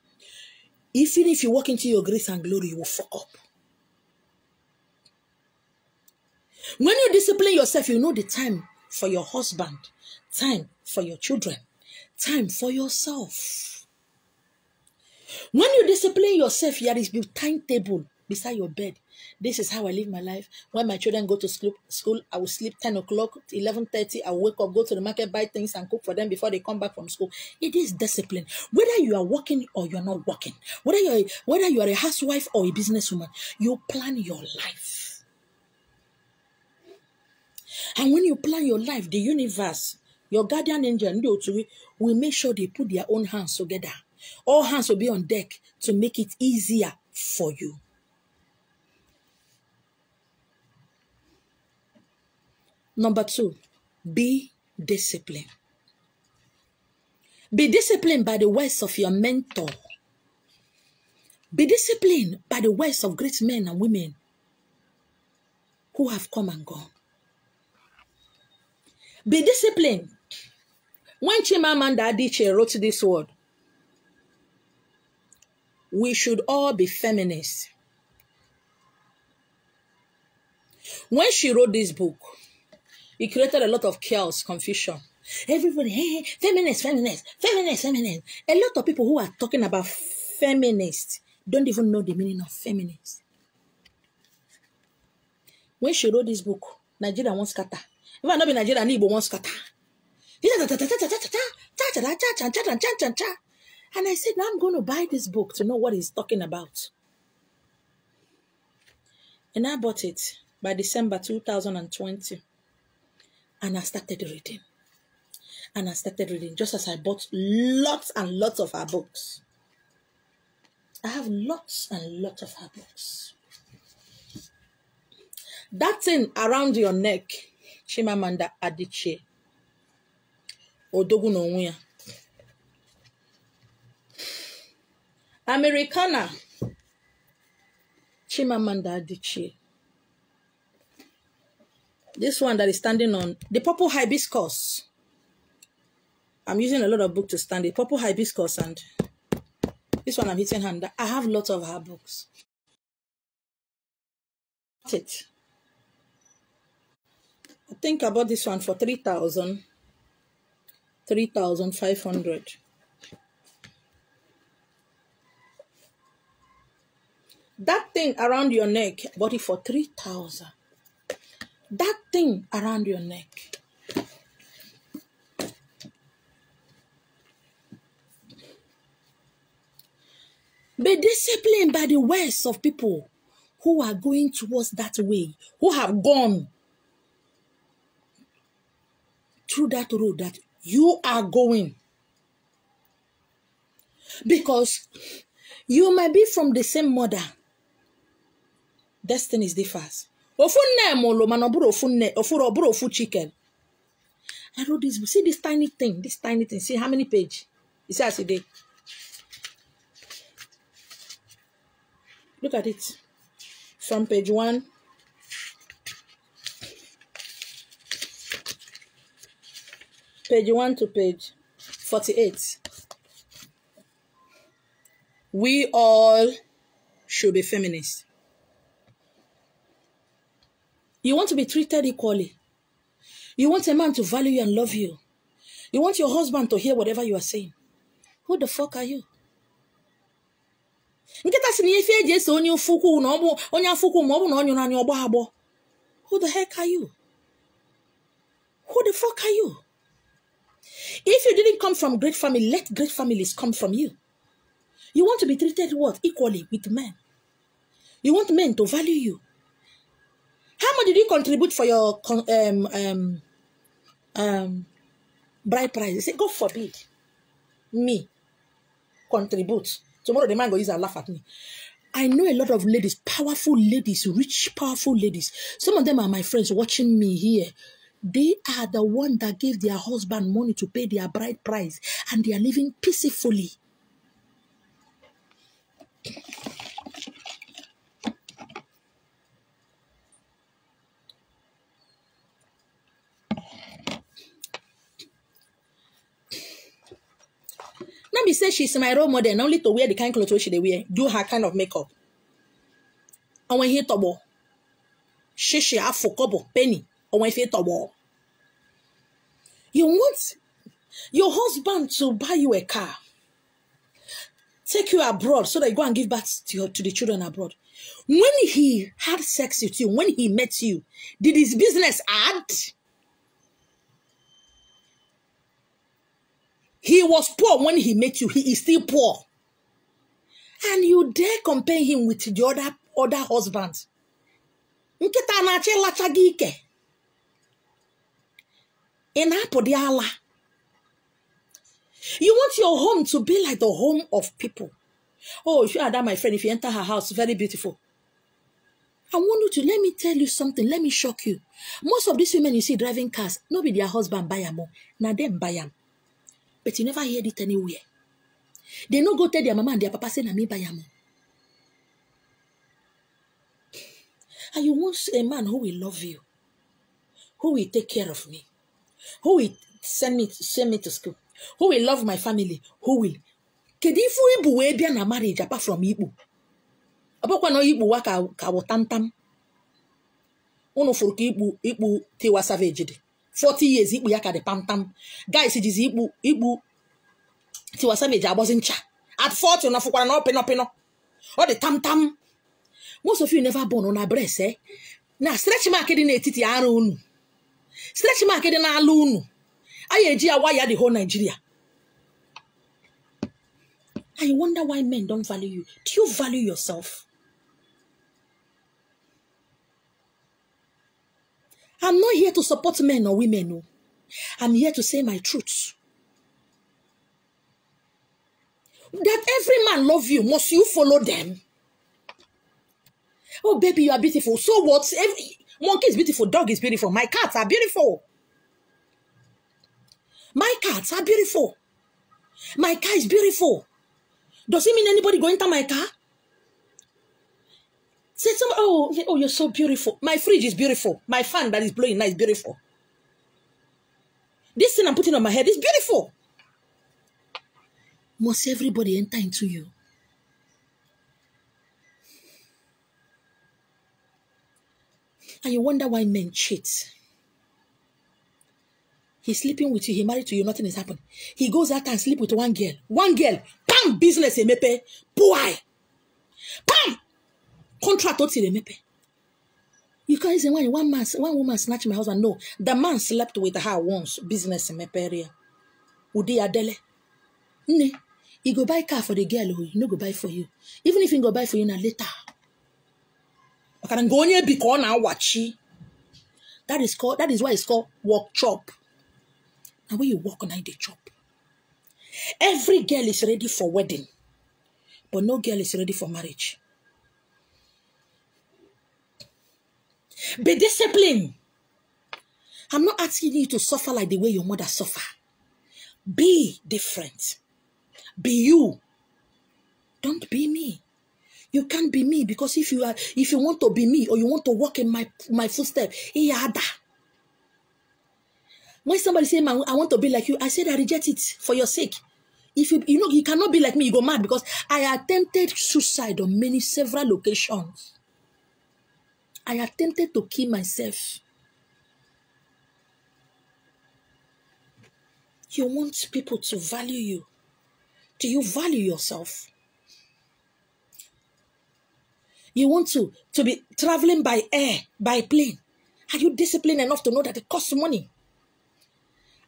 Even if you walk into your grace and glory, you will fuck up. When you discipline yourself, you know the time for your husband, time for your children, time for yourself. When you discipline yourself, here is the timetable beside your bed. This is how I live my life. When my children go to school, I will sleep 10 o'clock, 11:30. I will wake up, go to the market, buy things and cook for them before they come back from school. It is discipline. Whether you are working or you're not working, whether you are a housewife or a businesswoman, you plan your life. And when you plan your life, the universe, your guardian angel, will make sure they put their own hands together. All hands will be on deck to make it easier for you. Number 2, be disciplined. Be disciplined by the words of your mentor. Be disciplined by the words of great men and women who have come and gone. Be disciplined. When Chimamanda Adichie wrote this word, we should all be feminists. When she wrote this book, it created a lot of chaos, confusion. Everybody, hey, feminist, feminist, feminist, feminist. A lot of people who are talking about feminists don't even know the meaning of feminist. When she wrote this book, Nigeria wants scatter. If I not be Nigeria, Igbo wants scatter. And I said, I'm going to buy this book to know what he's talking about. And I bought it by December 2020. And I started reading. And I started reading just as I bought lots and lots of her books. I have lots and lots of her books. That thing around your neck, Chimamanda Adichie, Odogun Onwuya. Americana, Chimamanda Adichie. This one that is standing on the purple hibiscus. I'm using a lot of books to stand it. Purple hibiscus and this one I'm hitting hand. I have lots of her books. I think I bought this one for 3,500. That thing around your neck, I bought it for 3,000. That thing around your neck. Be disciplined by the words of people who are going towards that way, who have gone through that road that you are going. Because you might be from the same mother. Destinies differs. Chicken. I wrote this book. See this tiny thing. See how many pages? You see as it did. Look at it. From page 1. Page 1 to page 48. We all should be feminists. You want to be treated equally. You want a man to value you and love you. You want your husband to hear whatever you are saying. Who the fuck are you? Who the heck are you? Who the fuck are you? If you didn't come from great family, let great families come from you. You want to be treated what? Equally with men. You want men to value you. How much did you contribute for your bride price? They say, God forbid me contribute. Tomorrow the man go use and laugh at me. I know a lot of ladies, powerful ladies, rich, powerful ladies. Some of them are my friends watching me here. They are the one that gave their husband money to pay their bride price, and they are living peacefully. Let me say she's my role model, not only to wear the kind of clothes she wear, do her kind of makeup. And when he tobo, she afo kobo penny. Or when he tobo, you want your husband to buy you a car, take you abroad so that you go and give birth to the children abroad. When he had sex with you, when he met you, did his business add? He was poor when he met you. He is still poor. And you dare compare him with the other husbands. You want your home to be like the home of people. Oh, if you are that, my friend, if you enter her house, very beautiful. I want you to, let me tell you something. Let me shock you. Most of these women you see driving cars, not be their husband buy them. Now them buy them. But you never hear it anywhere. They no go tell their mama and their papa say, na me buy them. And you want a man who will love you, who will take care of me, who will send me to school, who will love my family, who will. Kedifu ibu we bia na marriage apart from ibu. Abakwa no ibu wa ka wotantam. Ono furu ka ibu Tiwa Savage di. 40 years ibu ya ka de pamtam. Guys it is ibu Tiwa Savage abozincha. At 40 na fukwara na opino. All the tam. Most of you never born on a breast, eh? Now stretch market in etiti aru unu. Stretch market in alu unu. Ayeji awaya the whole Nigeria. I wonder why men don't value you. Do you value yourself? I'm not here to support men or women. No. I'm here to say my truth. That every man love you, must you follow them? Oh, baby, you are beautiful. So what? Every monkey is beautiful. Dog is beautiful. My cats are beautiful. My cats are beautiful. My car is beautiful. Does it mean anybody go enter my car? Say somebody, oh, you're so beautiful. My fridge is beautiful. My fan that is blowing now is beautiful. This thing I'm putting on my head is beautiful. Must everybody enter into you? And you wonder why men cheat. He's sleeping with you. He married to you. Nothing is happening. He goes out and sleep with one girl. One girl. Bam! Business emepe. Boy. Bam! Contract emepe. You can't say one woman snatched my husband. No. The man slept with her once. Business emepe area. Udi adele. Ne. He go buy car for the girl. He no go buy for you. Even if he go buy for you now later. That is why it's called work chop. And when you walk on the chop. Every girl is ready for wedding. But no girl is ready for marriage. Be disciplined. I'm not asking you to suffer like the way your mother suffered. Be different. Be you. Don't be me. You can't be me, because if you want to be me or you want to walk in my footsteps, When somebody say, man, I want to be like you, I said, I reject it for your sake. If you cannot be like me, you go mad, because I attempted suicide on several locations. I attempted to kill myself. You want people to value you. Do you value yourself? You want to be traveling by air, by plane. Are you disciplined enough to know that it costs money?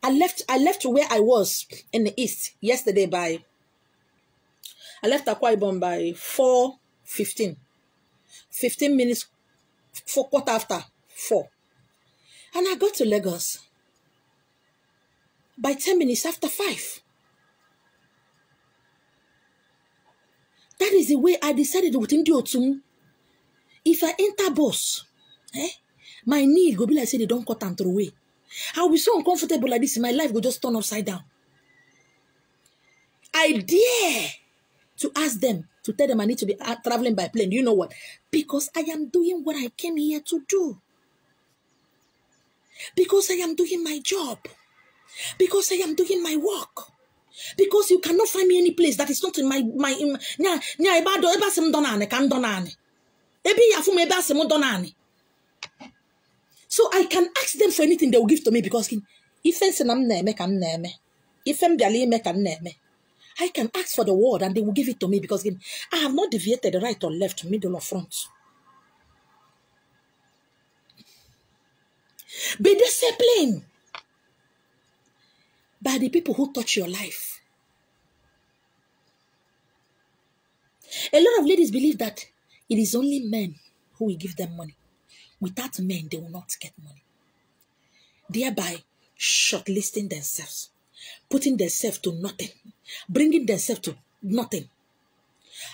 I left where I was in the east yesterday I left Akwa Ibom by 4:15. 15 minutes, 4:15. And I got to Lagos by 10 minutes after 5. That is the way I decided within the Otum. If I enter bus, my knee go be like say they don't cut and throw away. I'll be so uncomfortable like this. My life will just turn upside down. I dare to ask them, to tell them I need to be traveling by plane. Do you know what? Because I am doing what I came here to do. Because I am doing my job. Because I am doing my work. Because you cannot find me any place that is not in so I can ask them for anything they will give to me, because I can ask for the word and they will give it to me, because I have not deviated right or left, middle or front. Be disciplined by the people who touch your life. A lot of ladies believe that it is only men who will give them money. Without men, they will not get money. Thereby, shortlisting themselves, putting themselves to nothing, bringing themselves to nothing.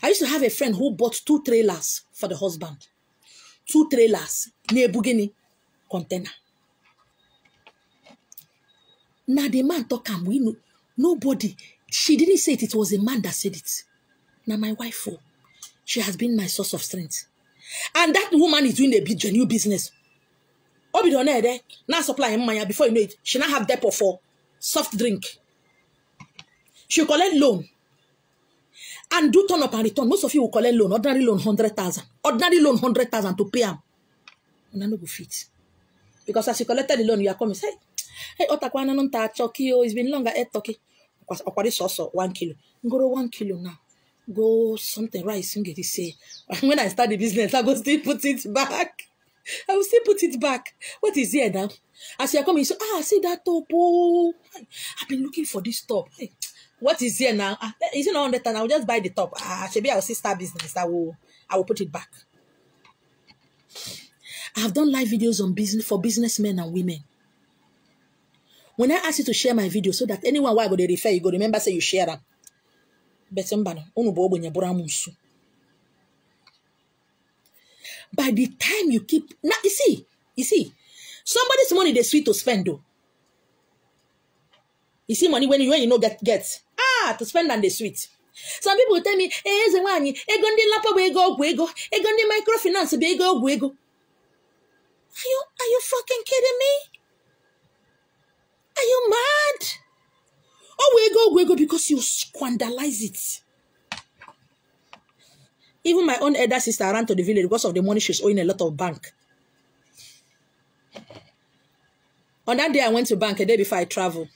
I used to have a friend who bought 2 trailers for the husband. 2 trailers, near Bugini container. Now the man talk and we know nobody. She didn't say it was a man that said it. Now my wife, she has been my source of strength. And that woman is doing a new business. Now supplying money before you know it. She now have depot for soft drink. She collect loan. And do turn up and return. Most of you will collect loan. Ordinary loan 100,000. Ordinary loan 100,000 to pay them. And I no go fit. Because as you collected the loan, you are coming. Say, hey, Otakwana non ta choki. It's been longer. Eat turkey. Because Okwari also 1 kilo. Go 1 kilo now. Go something rice. Say, when I start the business, I will still put it back. I will still put it back. What is here now? As you are coming, so see that top. Oh, I've been looking for this top. Hey, what is here now? Is it not 100,000? I will just buy the top. Maybe I will see start business. I will put it back. I have done live videos on business for businessmen and women. When I ask you to share my video so that anyone why go they refer, you go remember say you share them. By the time you keep now, you see, somebody's money they sweet to spend though. You see money when you know get to spend and they sweet. Some people will tell me, microfinance Are you fucking kidding me? Are you mad? Oh, we go because you squandalize it. Even my own elder sister ran to the village because of the money she's owing a lot of bank. On that day, I went to bank a day before I travel.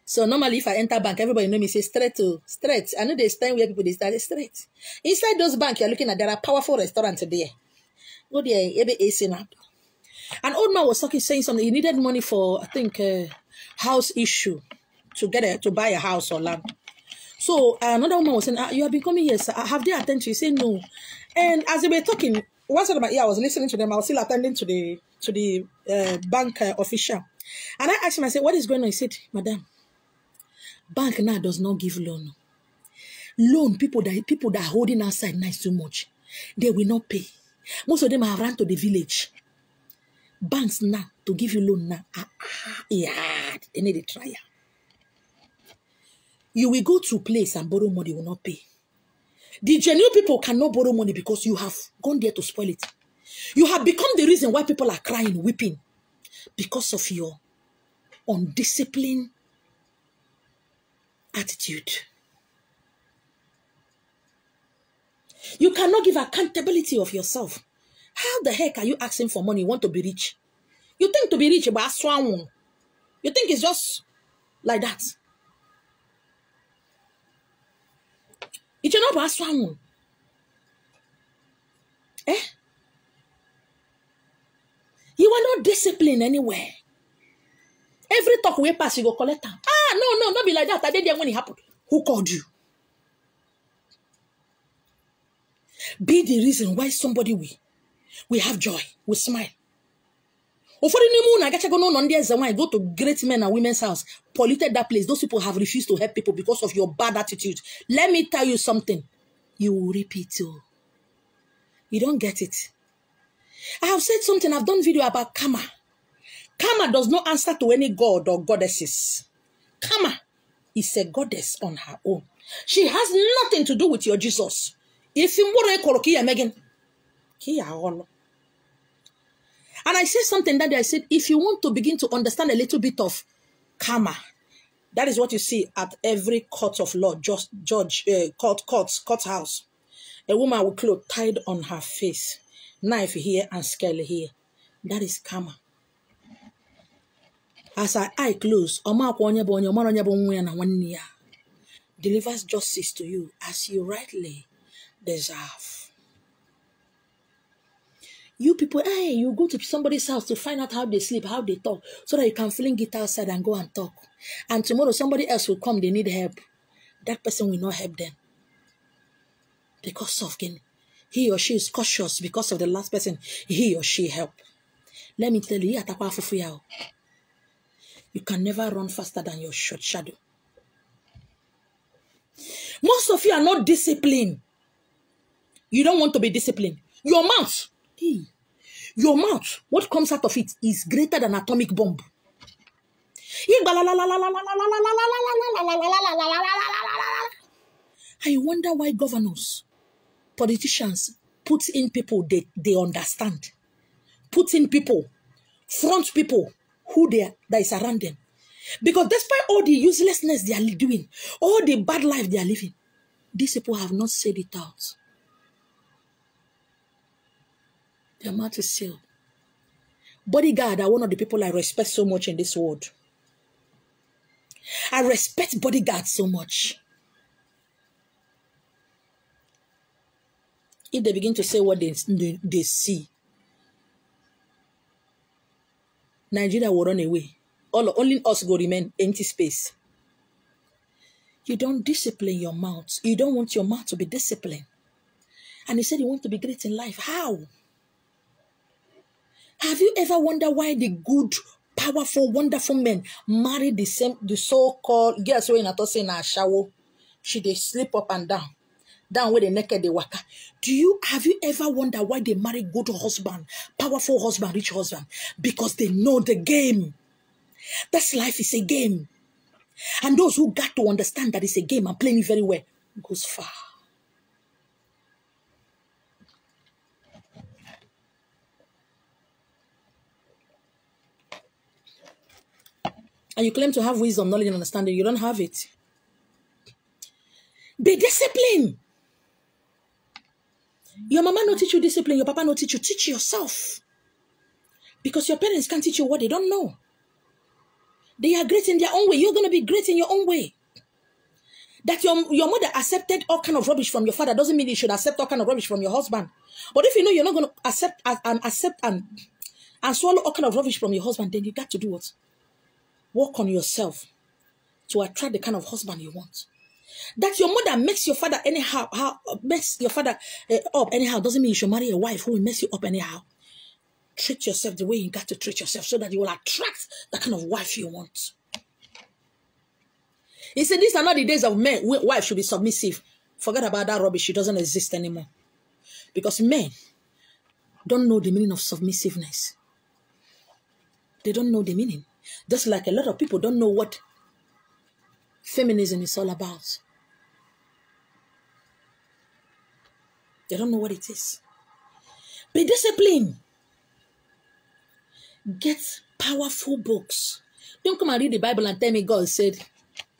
So normally, if I enter bank, everybody know me say straight. I know there's time where people they start straight. Inside those banks, you're looking at there are powerful restaurants there. Go there, every AC now. An old man was saying something. He needed money for, I think, house issue to buy a house or land. So another woman was saying, you have been coming here, sir. Have they attended to you? He said no. And as they were talking, one side of my ear, I was listening to them. I was still attending to the bank official. And I asked him, I said, what is going on? He said, Madam, bank now does not give loan. Loan, people that are holding outside now is too much. They will not pay. Most of them have run to the village. Banks now, to give you loan now, they need a trial. You will go to a place and borrow money, will not pay. The genuine people cannot borrow money because you have gone there to spoil it. You have become the reason why people are crying, weeping, because of your undisciplined attitude. You cannot give accountability of yourself. How the heck are you asking for money? You want to be rich? You think to be rich, but you think it's just like that. It's not about You are not disciplined anywhere. Every talk we pass, you go collect them. No, not be like that. I did there when it happened. Who called you? Be the reason why somebody we have joy, we smile. Go to great men and women's house, polluted that place. Those people have refused to help people because of your bad attitude. Let me tell you something. You will repeat it. You don't get it. I have said something. I've done video about karma. Karma does not answer to any god or goddesses. Karma is a goddess on her own. She has nothing to do with your Jesus. If you want to Megan, and I said something that day. I said, if you want to begin to understand a little bit of karma, that is what you see at every court of law, courthouse. A woman with clothes tied on her face, knife here and scale here. That is karma. As her eye closed, delivers justice to you as you rightly deserve. You people, you go to somebody's house to find out how they sleep, how they talk, so that you can fling it outside and go and talk. And tomorrow somebody else will come, they need help. That person will not help them. Because of he or she is cautious because of the last person he or she helped. Let me tell you, you can never run faster than your short shadow. Most of you are not disciplined. You don't want to be disciplined. Your mouth. Your mouth, what comes out of it is greater than an atomic bomb. I wonder why governors, politicians put in people they understand. Put in people, front people that is around them. Because despite all the uselessness they are doing, all the bad life they are living, these people have not said it out. Their mouth is sealed. Bodyguard are one of the people I respect so much in this world. I respect bodyguards so much. If they begin to say what they see, Nigeria will run away. Only us will remain empty space. You don't discipline your mouth. You don't want your mouth to be disciplined. And he said you want to be great in life. How? Have you ever wondered why the good, powerful, wonderful men marry the so-called girls who in a shower? They sleep up and down where the naked they waka. Have you ever wondered why they marry good husband, powerful husband, rich husband? Because they know the game. This life is a game. And those who got to understand that it's a game and playing it very well goes far. And you claim to have wisdom, knowledge, and understanding. You don't have it. Be disciplined. Your mama not teach you discipline. Your papa not teach you. Teach yourself. Because your parents can't teach you what they don't know. They are great in their own way. You're going to be great in your own way. That your mother accepted all kind of rubbish from your father doesn't mean you should accept all kind of rubbish from your husband. But if you know you're not going to accept and swallow all kind of rubbish from your husband, then you got to do what? Work on yourself to attract the kind of husband you want. That your mother makes your father anyhow, makes your father up anyhow, doesn't mean you should marry a wife who will mess you up anyhow. Treat yourself the way you got to treat yourself so that you will attract the kind of wife you want. He said, these are not the days of men. Wife should be submissive. Forget about that rubbish. It doesn't exist anymore. Because men don't know the meaning of submissiveness. They don't know the meaning. Just like a lot of people don't know what feminism is all about. They don't know what it is. Be disciplined. Get powerful books. Don't come and read the Bible and tell me God said,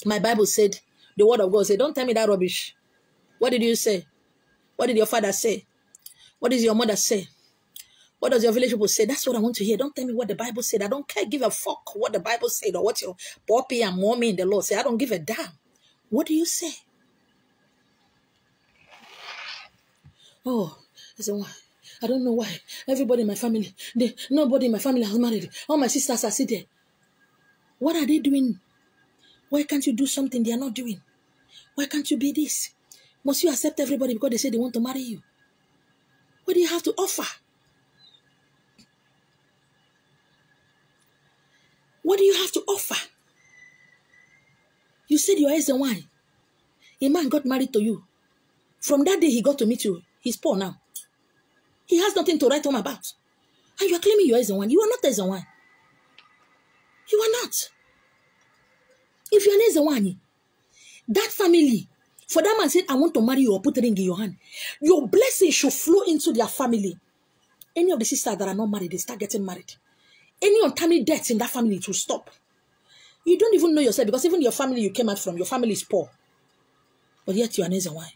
my Bible said, the word of God said. Don't tell me that rubbish. What did you say? What did your father say? What does your mother say? What does your village people say? That's what I want to hear. Don't tell me what the Bible said. I don't care. Give a fuck what the Bible said or what your papi and mommy in the Lord say. I don't give a damn. What do you say? Oh, I said, why? I don't know why. Everybody in my family, nobody in my family has married. All my sisters are sitting there. What are they doing? Why can't you do something they are not doing? Why can't you be this? Must you accept everybody because they say they want to marry you? What do you have to offer? What do you have to offer? You said your eyes and wine. A man got married to you. From that day he got to meet you. He's poor now. He has nothing to write home about. And you are claiming your eyes and wine. You are not eyes and wine. You are not. If you are eyes and wine, that family, for that man said, I want to marry you or put a ring in your hand, your blessing should flow into their family. Any of the sisters that are not married, they start getting married. Any untimely deaths in that family, it will stop. You don't even know yourself because even your family you came out from, your family is poor. But yet you are an why?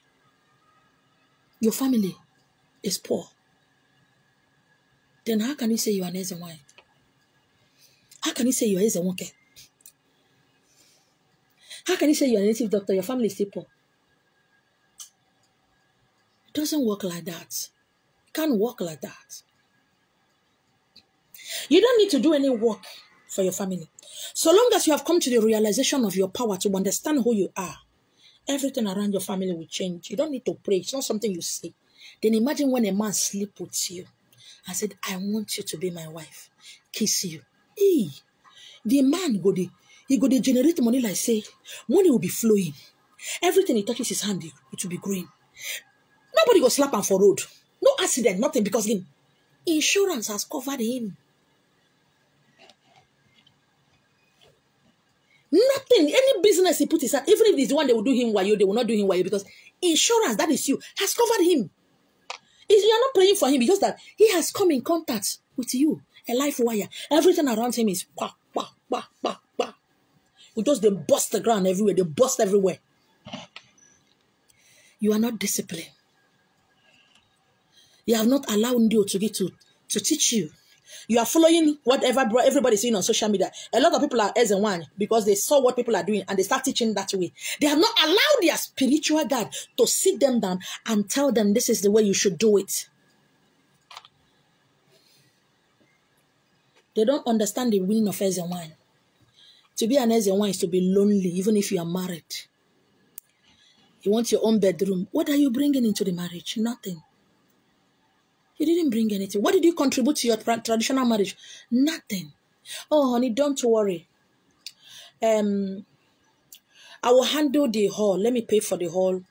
Your family is poor. Then how can you say you are an why? How can you say you are a wonke? How can you say you are a native doctor? Your family is still poor. It doesn't work like that. It can't work like that. You don't need to do any work for your family. So long as you have come to the realization of your power to understand who you are, everything around your family will change. You don't need to pray. It's not something you say. Then imagine when a man sleep with you and said, I want you to be my wife. Kiss you. Hey, the man he go to generate money like say, money will be flowing. Everything he touches his hand, it will be green. Nobody go slap him for road. No accident, nothing, because insurance has covered him. Nothing, any business he put his hand, even if it's the one they will do him while they will not do him while because insurance, that is you, has covered him. You are not praying for him because that he has come in contact with you, a life wire. Everything around him is bah, bah, bah, bah, bah. Because they bust the ground everywhere, they bust everywhere. You are not disciplined. You have not allowed Ndio to teach you. You are following whatever everybody's saying on social media. A lot of people are as and one because they saw what people are doing and they start teaching that way. They have not allowed their spiritual God to sit them down and tell them this is the way you should do it. They don't understand the meaning of as and one. To be an as and one is to be lonely even if you are married. You want your own bedroom. What are you bringing into the marriage? Nothing. You didn't bring anything. What did you contribute to your traditional marriage? Nothing. Oh, honey, don't worry. I will handle the hall. Let me pay for the hall.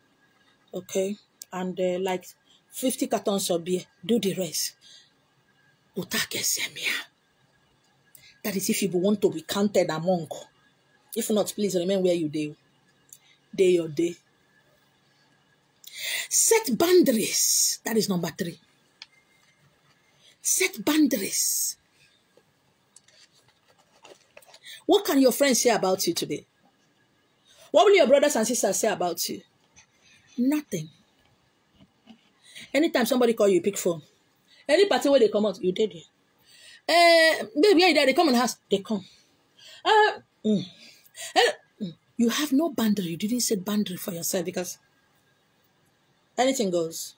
Okay? And like 50 cartons of beer. Do the rest. That is if you want to be counted among. If not, please remain where you do. Day your day. Set boundaries. That is number 3. Set boundaries. What can your friends say about you today? What will your brothers and sisters say about you? Nothing. Anytime somebody call you, pick phone. Any party where they come out, you did it. Baby, yeah, they come in the house. They come. You have no boundary. You didn't set boundary for yourself because anything goes.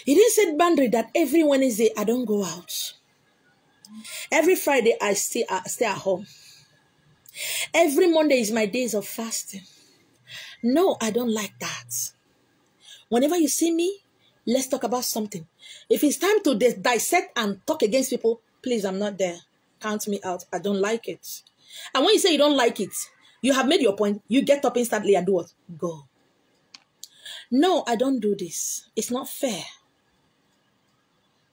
You didn't set boundary that every Wednesday I don't go out. Every Friday I stay at home. Every Monday is my days of fasting. No, I don't like that. Whenever you see me, let's talk about something. If it's time to dissect and talk against people, please, I'm not there. Count me out. I don't like it. And when you say you don't like it, you have made your point. You get up instantly and do what? Go. No, I don't do this. It's not fair.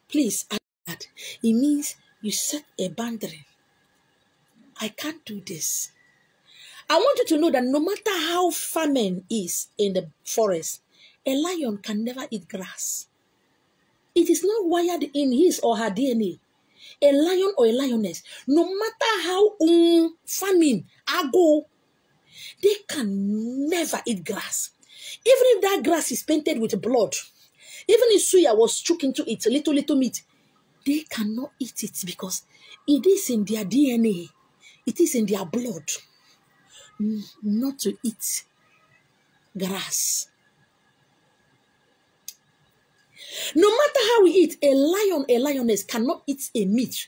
Please, it means you set a boundary. I can't do this. I want you to know that no matter how famine is in the forest, a lion can never eat grass. It is not wired in his or her DNA. A lion or a lioness, no matter how famine, ago, they can never eat grass. Even if that grass is painted with blood, even if suya was shook into it, little meat, they cannot eat it because it is in their DNA. It is in their blood not to eat grass. No matter how we eat, a lion, a lioness cannot eat a meat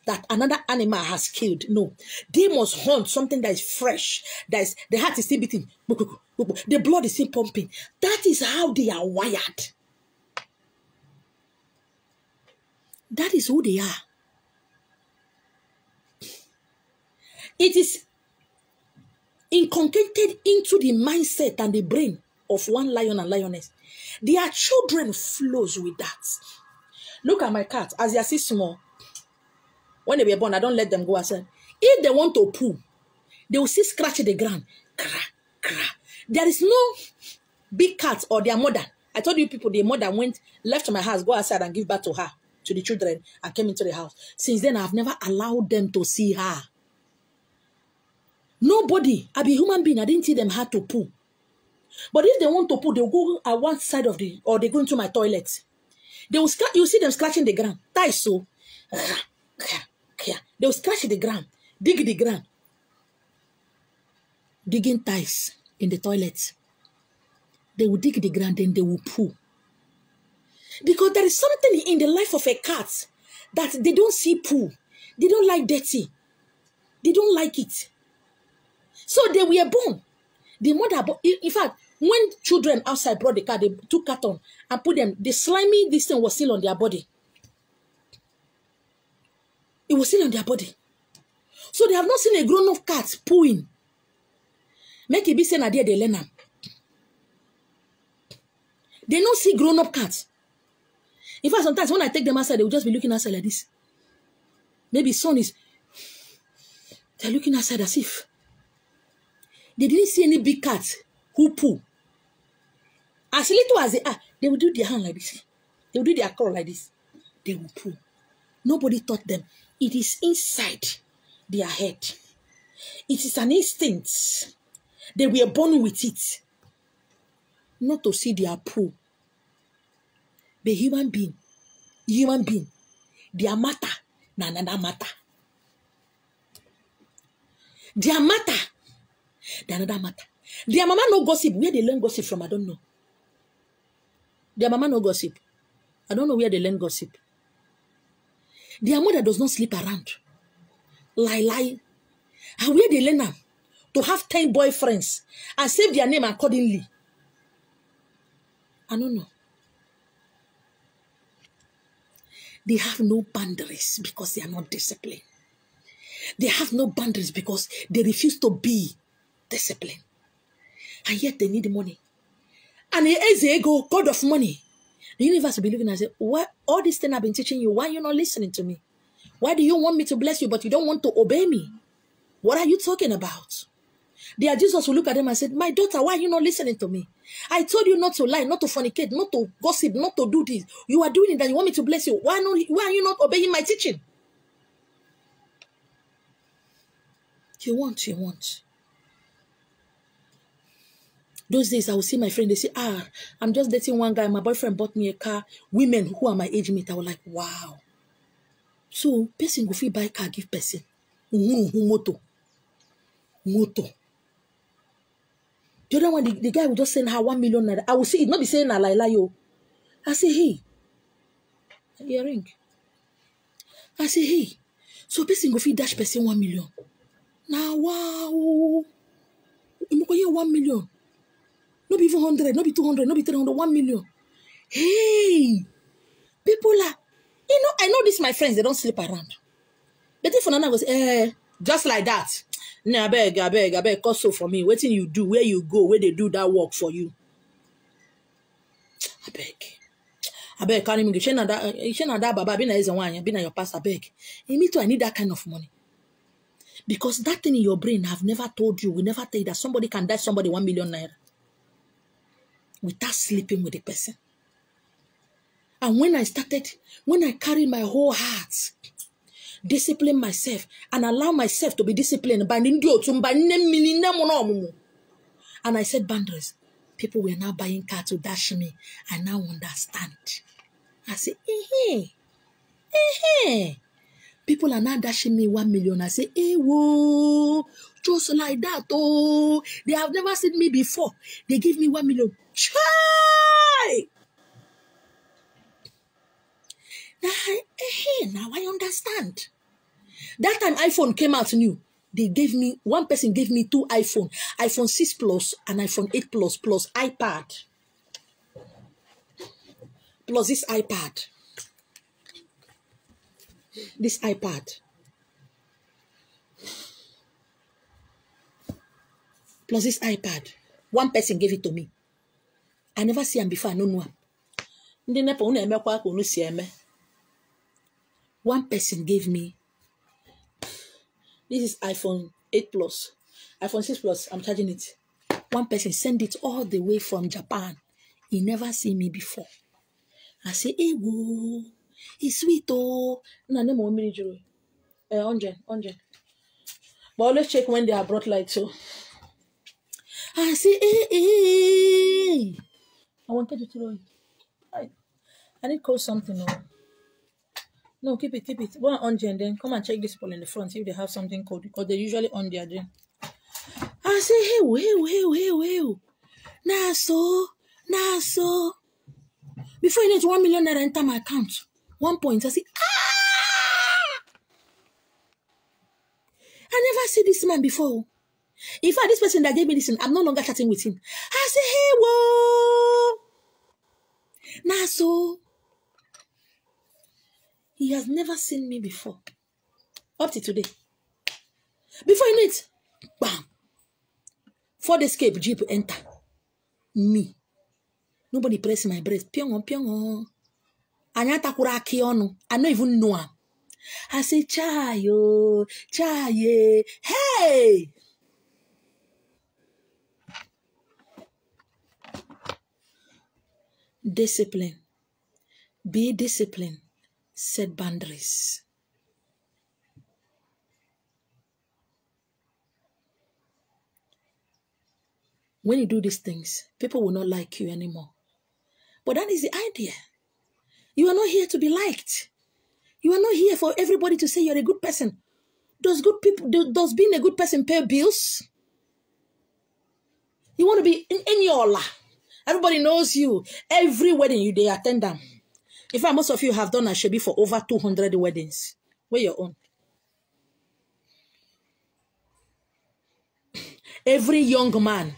that another animal has killed. No, they must hunt something that is fresh, the heart is still beating, the blood is still pumping. That is how they are wired. That is who they are. It is inculcated into the mindset and the brain of one lion and lioness. Their children flows with that. Look at my cat. As they are still small, when they were born, I don't let them go outside. If they want to poo, they will still scratch the ground. Cra, cra. There is no big cat or their mother. I told you people, the mother left my house, go outside and give birth to her, to the children, and came into the house. Since then, I've never allowed them to see her. Nobody. I be human being. I didn't see them how to poo. But if they want to poo, they'll go at one side of or they go into my toilet. They will you see them scratching the ground. Ties so. They will scratch the ground. Dig the ground. Digging ties in the toilet. They will dig the ground, then they will poo. Because there is something in the life of a cat that they don't see poo. They don't like dirty. They don't like it. So they were born. The mother, in fact, when children outside brought the cat, they took cat on and put them, the slimy, this thing was still on their body. It was still on their body. So they have not seen a grown-up cat pooing. Make it be saying that they learn them. They don't see grown-up cats. In fact, sometimes when I take them outside, they will just be looking outside like this. Maybe sun is, they're looking outside as if they didn't see any big cats who poo. As little as they are, they will do their hand like this. They will do their claw like this. They will poo. Nobody taught them. It is inside their head. It is an instinct. They were born with it. Not to see their poo. The human being, their matter, another matter. Their matter, another matter. Their mama no gossip. Where they learn gossip from, I don't know. Their mama no gossip. I don't know where they learn gossip. Their mother does not sleep around. Lie. And where they learn them to have 10 boyfriends and save their name accordingly. I don't know. They have no boundaries because they are not disciplined. They have no boundaries because they refuse to be disciplined. And yet they need money. And as they go, God of money. The universe will be looking and say, what, all this thing I've been teaching you, why are you not listening to me? Why do you want me to bless you, but you don't want to obey me? What are you talking about? There, Jesus will look at them and say, my daughter, why are you not listening to me? I told you not to lie, not to fornicate, not to gossip, not to do this. You are doing it and you want me to bless you. Why are you not obeying my teaching? You want. Those days, I will see my friend, they say, I'm just dating one guy. My boyfriend bought me a car. Women who are my age mate, I was like, wow. So, person go fit buy car, give person. Moto. The other one, the guy will just send her 1 million naira. I will see it, not be saying a lie, yo. I say, hey. Earring. I say, hey. So, person go fit dash person 1 million. Now, wow. You go 1 million. Not be even 100, not be 200, not be 300, 1 million. Hey, people are, I know this, my friends, they don't sleep around. But if Nana goes, just like that, nah, I beg, cause so for me, waiting you do, where you go, where they do that work for you. I beg, can't even get that baba, be na your pastor, beg. Me too, I need that kind of money. Because that thing in your brain, I've never told you, we never tell you that somebody can dash somebody 1 million naira. Without sleeping with the person. And when I carried my whole heart, discipline myself and allow myself to be disciplined by and I said boundaries. People were now buying car to dash me. I now understand. I said, people are now dashing me 1 million. I say, whoa, just like that. Oh, they have never seen me before. They give me 1 million. Chai! Now I understand. That time iPhone came out new. One person gave me 2 iPhone 6 Plus and iPhone 8 Plus iPad. Plus this iPad. This iPad. Plus this iPad. One person gave it to me. I never see him before. I don't know him. One person gave me. This is iPhone 8 Plus. iPhone 6 Plus. I'm charging it. One person sent it all the way from Japan. He never seen me before. I say, whoa. It's sweet, oh. No, no more mini jewelry. 100. But always check when they are brought light, so. I say, I wanted to throw it. I need to call something. No, keep it. Go on 100 and then come and check this pole in the front, see if they have something cold, because they usually on their gym. I say, hey. Nah, so. Before you need 1 million naira enter my account, 1 point, I say, I never see this man before. In fact, this person that gave me this, I'm no longer chatting with him. I say, hey, whoa. Nah, so. He has never seen me before. Up to today. Before you know it, bam. Ford Escape Jeep enter. Me. Nobody press my breast. Pyong. Anyata kuraki onu. I don't even know him. I say, chaye. Hey! Discipline. Be disciplined. Set boundaries. When you do these things, people will not like you anymore. But that is the idea. You are not here to be liked. You are not here for everybody to say you're a good person. Does being a good person pay bills? You want to be in your life. Everybody knows you. Every wedding they attend them. In fact, most of you have done Asoebi for over 200 weddings. Where your own? Every young man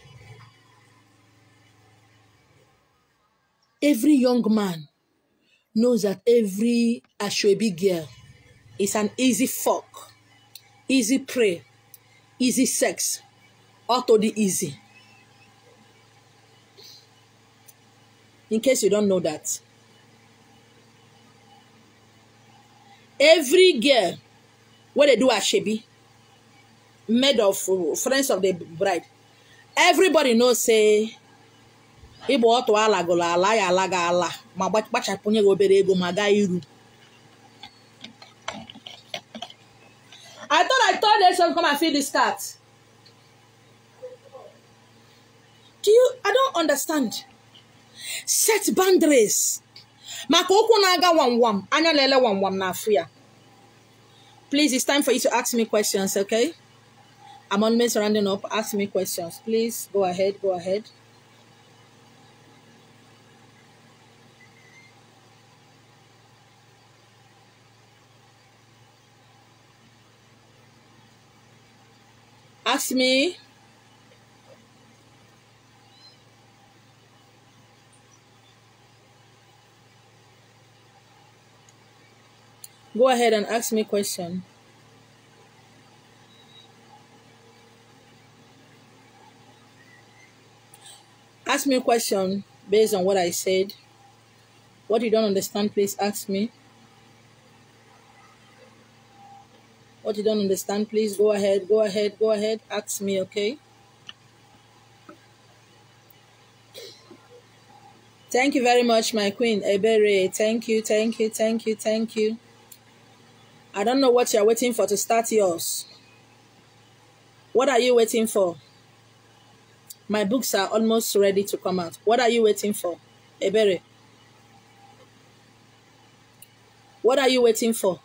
knows that every Asoebi girl is an easy fuck, easy prey, easy sex, auto the easy. In case you don't know that. Every girl, what they do Asoebi, made of friends of the bride, everybody knows say, Ibo oto alagola ala ya alaga ala ma gbachapunye go obere ego ma ga iru. I thought I told them to come and feed this cat. I don't understand. Set boundaries. Makoko naga wam anya lele wam na afia. Please, it's time for you to ask me questions, okay? I'm on me surrounding up. Ask me questions. Please go ahead. Ask me. Go ahead and ask me a question. Ask me a question based on what I said. What you don't understand, please ask me. What you don't understand, please go ahead. Ask me, okay? Thank you very much, my queen, Ebere. Thank you, thank you, thank you, thank you. I don't know what you're waiting for to start yours. What are you waiting for? My books are almost ready to come out. What are you waiting for, Ebere? What are you waiting for?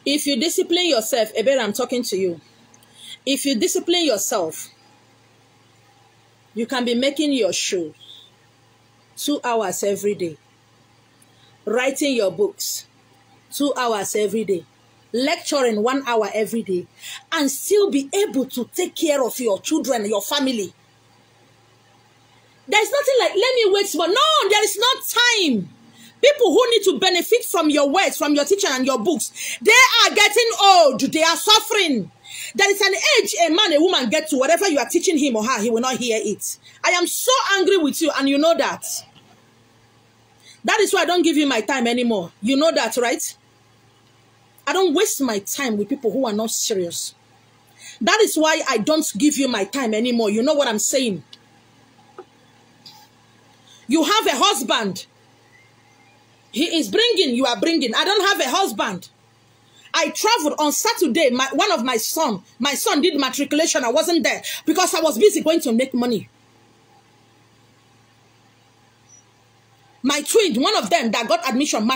If you discipline yourself, Ebere, I'm talking to you. If you discipline yourself, you can be making your show 2 hours every day, writing your books 2 hours every day, lecturing 1 hour every day, and still be able to take care of your children, your family. There's nothing like, let me wait for. No, there is not time. People who need to benefit from your words, from your teaching and your books, they are getting old. They are suffering. There is an age a man, a woman get to, whatever you are teaching him or her, he will not hear it. I am so angry with you, and you know that. That is why I don't give you my time anymore. You know that, right? I don't waste my time with people who are not serious. That is why I don't give you my time anymore. You know what I'm saying? You have a husband. He is bringing, you are bringing. I don't have a husband. I traveled on Saturday. One of my son did matriculation. I wasn't there because I was busy going to make money. My twin, one of them that got admission,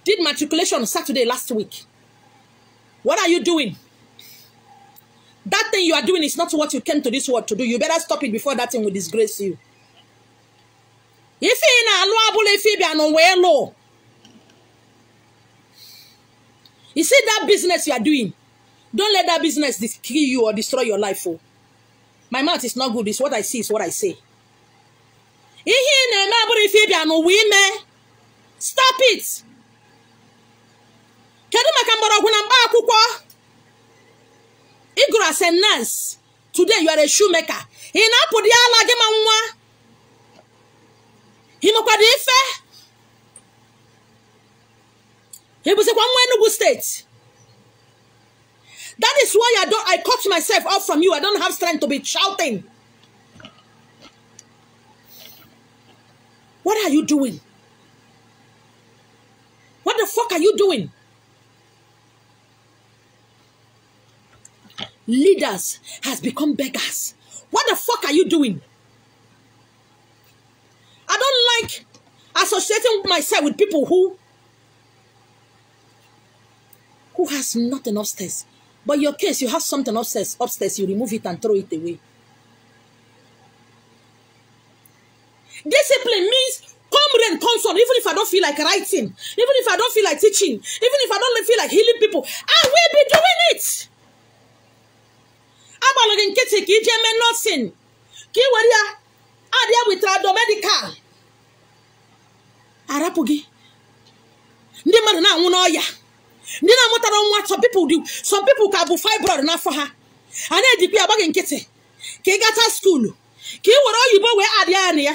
did matriculation on Saturday last week. What are you doing? That thing you are doing is not what you came to this world to do. You better stop it before that thing will disgrace you. If you see that business you are doing, don't let that business kill you or destroy your life. Oh. My mouth is not good. It's what I see, is what I say. Stop it. Igor as a nurse. Today you are a shoemaker. He was a one state. That is why I cut myself off from you. I don't have strength to be shouting. What are you doing? What the fuck are you doing? Leaders has become beggars. What the fuck are you doing? I don't like associating myself with people who has nothing upstairs. But your case, you have something upstairs, you remove it and throw it away. Discipline means come rain, come sun. Even if I don't feel like writing, even if I don't feel like teaching, even if I don't feel like healing people, I will be doing it. I'm going to get it. Nursing. Kiwaria. Adia with medical. Arapugi. Ndima na unoya. Ndina mota don't what some people do. Some people can have fibroid enough for her. And then DP about in kitty. Ki gata school. Ki wara you bo we adia nia.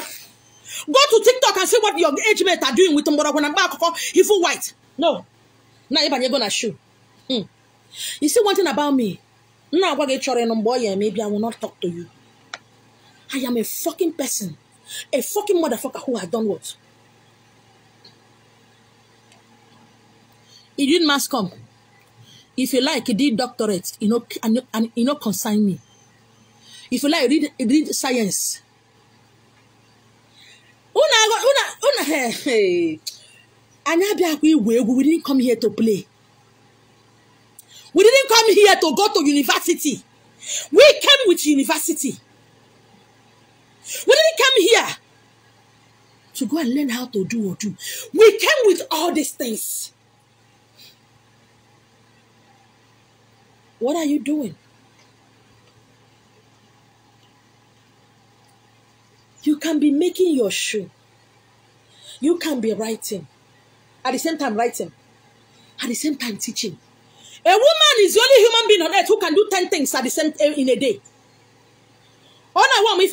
Go to TikTok and see what your age mates are doing with them. But when I'm back, if you white. No. Now you're gonna shoot. You see one thing about me. Now I get your boy and maybe I will not talk to you. I am a fucking person. A fucking motherfucker who has done what? He did mass come. If you like, he did doctorate, you know, and you know, consign me. If you like, read science. Hey. We didn't come here to play. We didn't come here to go to university. We came with university. We didn't come here to go and learn how to do or do. We came with all these things. What are you doing? You can be making your shoe. You can be writing. At the same time writing. At the same time teaching. A woman is the only human being on earth who can do 10 things at the same time in a day. A woman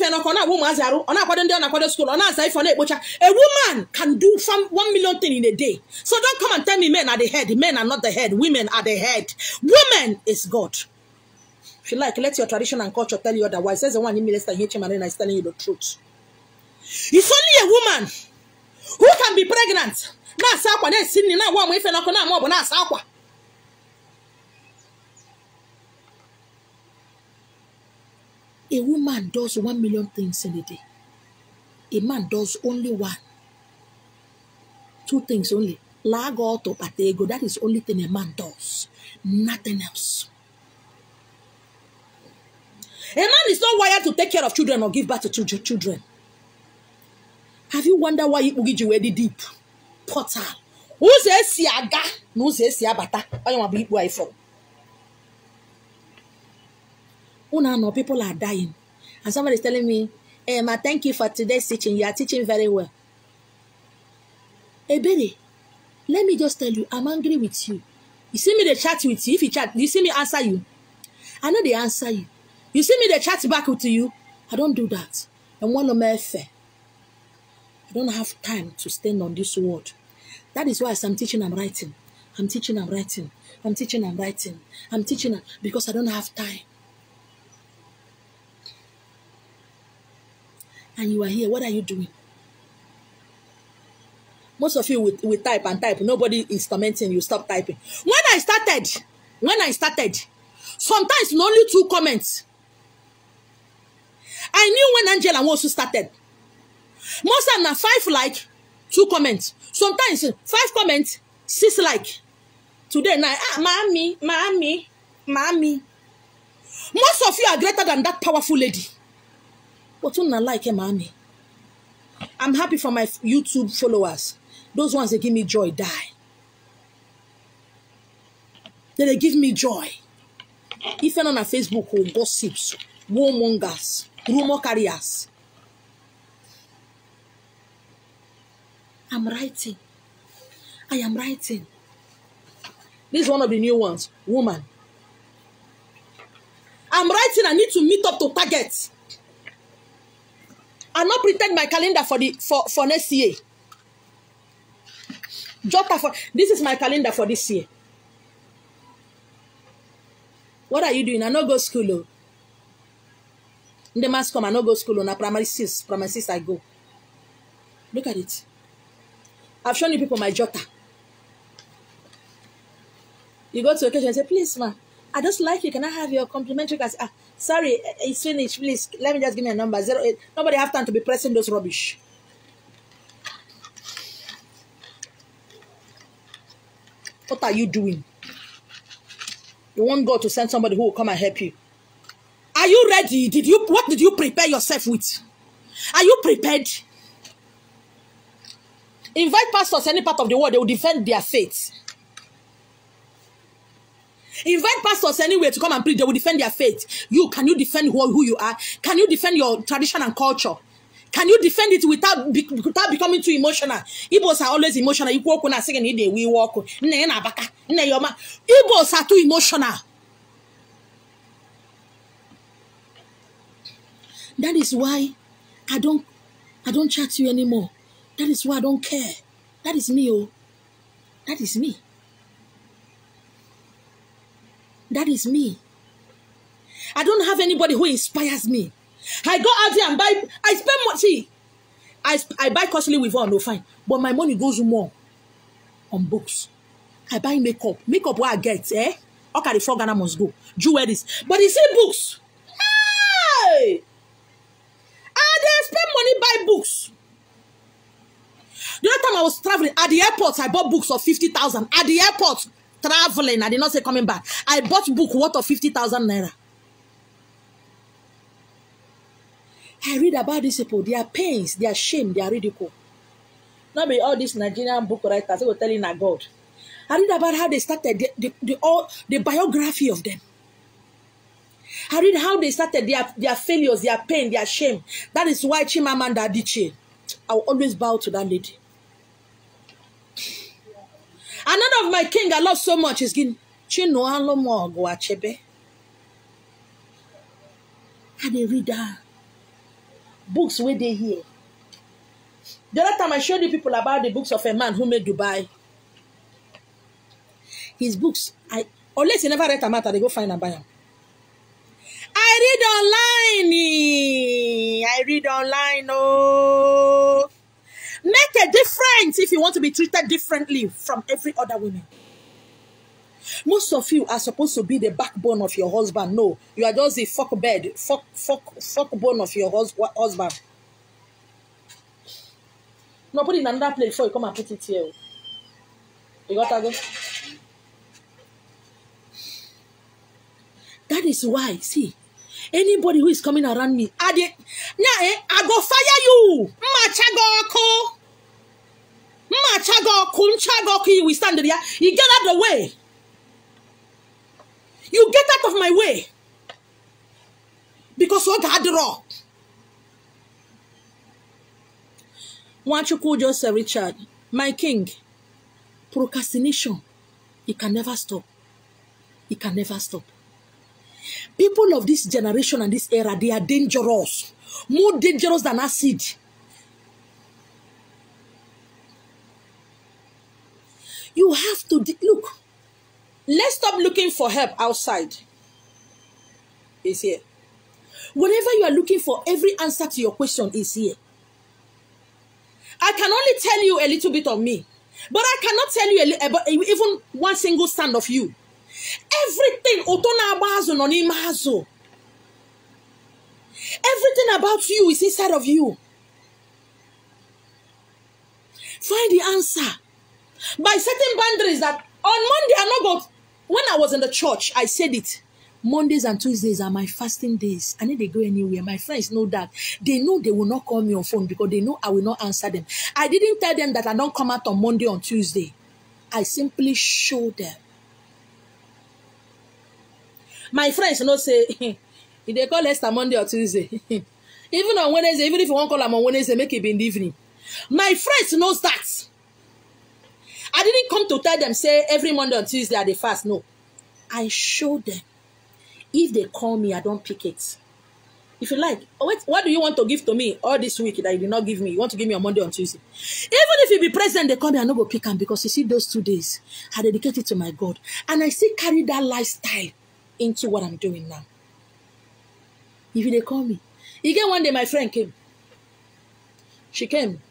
can do 1 million things in a day. So don't come and tell me men are the head. Men are not the head. Women are the head. Woman is God. If you like, let your tradition and culture tell you otherwise. Says the one in Minister H. Marina is telling you the truth. It's only a woman who can be pregnant. Na sakwa na sini na wa mo ife na ko na mo bo na sakwa. A woman does 1 million things in a day. A man does only one. 2 things only. Lago to patego. That is the only thing a man does. Nothing else. A man is not wired to take care of children or give birth to children. Have you wondered why you get you deep? Portal. Who's a siaga? Who's a siabata? I want to be wife. No, people are dying. And somebody is telling me, Emma, thank you for today's teaching. You are teaching very well. Hey, baby, let me just tell you, I'm angry with you. You see me the chat with you. If you chat, you see me answer you. I know they answer you. You see me the chat back with you. I don't do that. And one of my fair. I don't have time to stand on this word. That is why as I'm teaching, I'm writing. I'm teaching, I'm writing. I'm teaching, I'm writing. I'm teaching because I don't have time. And you are here. What are you doing? Most of you will type and type. Nobody is commenting. You stop typing. When I started, sometimes only 2 comments. I knew when Angela also started. Most of them are 5 like, 2 comments. Sometimes 5 comments, 6 like. Today now, mommy. Most of you are greater than that powerful lady. But you not like mommy. I'm happy for my YouTube followers. Those ones that give me joy die. They give me joy. If you're on Facebook, who gossips, warmongers, rumor carriers. I'm writing. I am writing. This is one of the new ones. Woman. I'm writing. I need to meet up to target. I'll not pretend my calendar for next year. This is my calendar for this year. What are you doing? I no go school. Oh. In the mass come, I no go school. On primary 6 I go. Look at it. I've shown you people my jotter. You go to occasion and say, please, ma, I just like you. Can I have your complimentary class? Sorry, it's finished. Please, let me just give me a number. 08. Nobody have time to be pressing those rubbish. What are you doing? You want God to send somebody who will come and help you. Are you ready? What did you prepare yourself with? Are you prepared? Invite pastors any part of the world, they will defend their faith. Invite pastors anywhere to come and preach, they will defend their faith. Can you defend who you are? Can you defend your tradition and culture? Can you defend it without becoming too emotional? Igbos are always emotional. You walk on a second, we walk. Igbos are too emotional. That is why I don't chat to you anymore. That is why I don't care. That is me, oh. That is me. That is me. I don't have anybody who inspires me. I go out there and buy. I spend more. See, I buy costly with one, no fine. But my money goes more on books. I buy makeup. Makeup what I get, Okay, the 4 Ghana must go. Jewelries. But you see books. Hey! They spend money buy books. The other time I was traveling at the airport, I bought books of 50,000. At the airport, traveling, I did not say coming back. I bought book worth of 50,000 naira. I read about these people, their pains, their shame, their ridicule. Not be all these Nigerian book writers who were telling our God. I read about how they started the biography of them. I read how they started their failures, their pain, their shame. That is why Chimamanda Adichie, I will always bow to that lady. Another of my king I love so much is Chinua Achebe. And they read her books where they hear. The other time I showed you people about the books of a man who made Dubai. His books, unless you never read a matter, they go find and buy them. I read online. Oh, make a difference if you want to be treated differently from every other woman. Most of you are supposed to be the backbone of your husband. No, you are just the fuck bone of your husband. No, put it in another plate before you come and put it here. You got to go. That is why, see, anybody who is coming around me, I go fire you. We stand there. You get out of the way. You get out of my way. Because what had wrong? Wanchuku Joseph Richard, my king, procrastination, it can never stop. It can never stop. People of this generation and this era, they are dangerous. More dangerous than acid. You have to look. Let's stop looking for help outside. It's here. Whenever you are looking for every answer to your question is here. I can only tell you a little bit of me. But I cannot tell you about even one single stand of you. Everything about you is inside of you. Find the answer. By setting boundaries that on Monday, I'm not going. When I was in the church, I said it. Mondays and Tuesdays are my fasting days. I need to go anywhere. My friends know that. They know they will not call me on phone because they know I will not answer them. I didn't tell them that I don't come out on Monday or Tuesday. I simply show them. My friends know say, if they call Esther Monday or Tuesday, even on Wednesday, even if you won't call them on Wednesday, make it be in the evening. My friends knows that. I didn't come to tell them, say, every Monday or Tuesday are they fast. No. I show them. If they call me, I don't pick it. If you like, what do you want to give to me all this week that you did not give me? You want to give me on Monday or Tuesday? Even if you be president, they call me, I no go pick them because you see those 2 days, I dedicate it to my God. And I still carry that lifestyle into what I'm doing now. If they call me. Again, one day my friend came. She came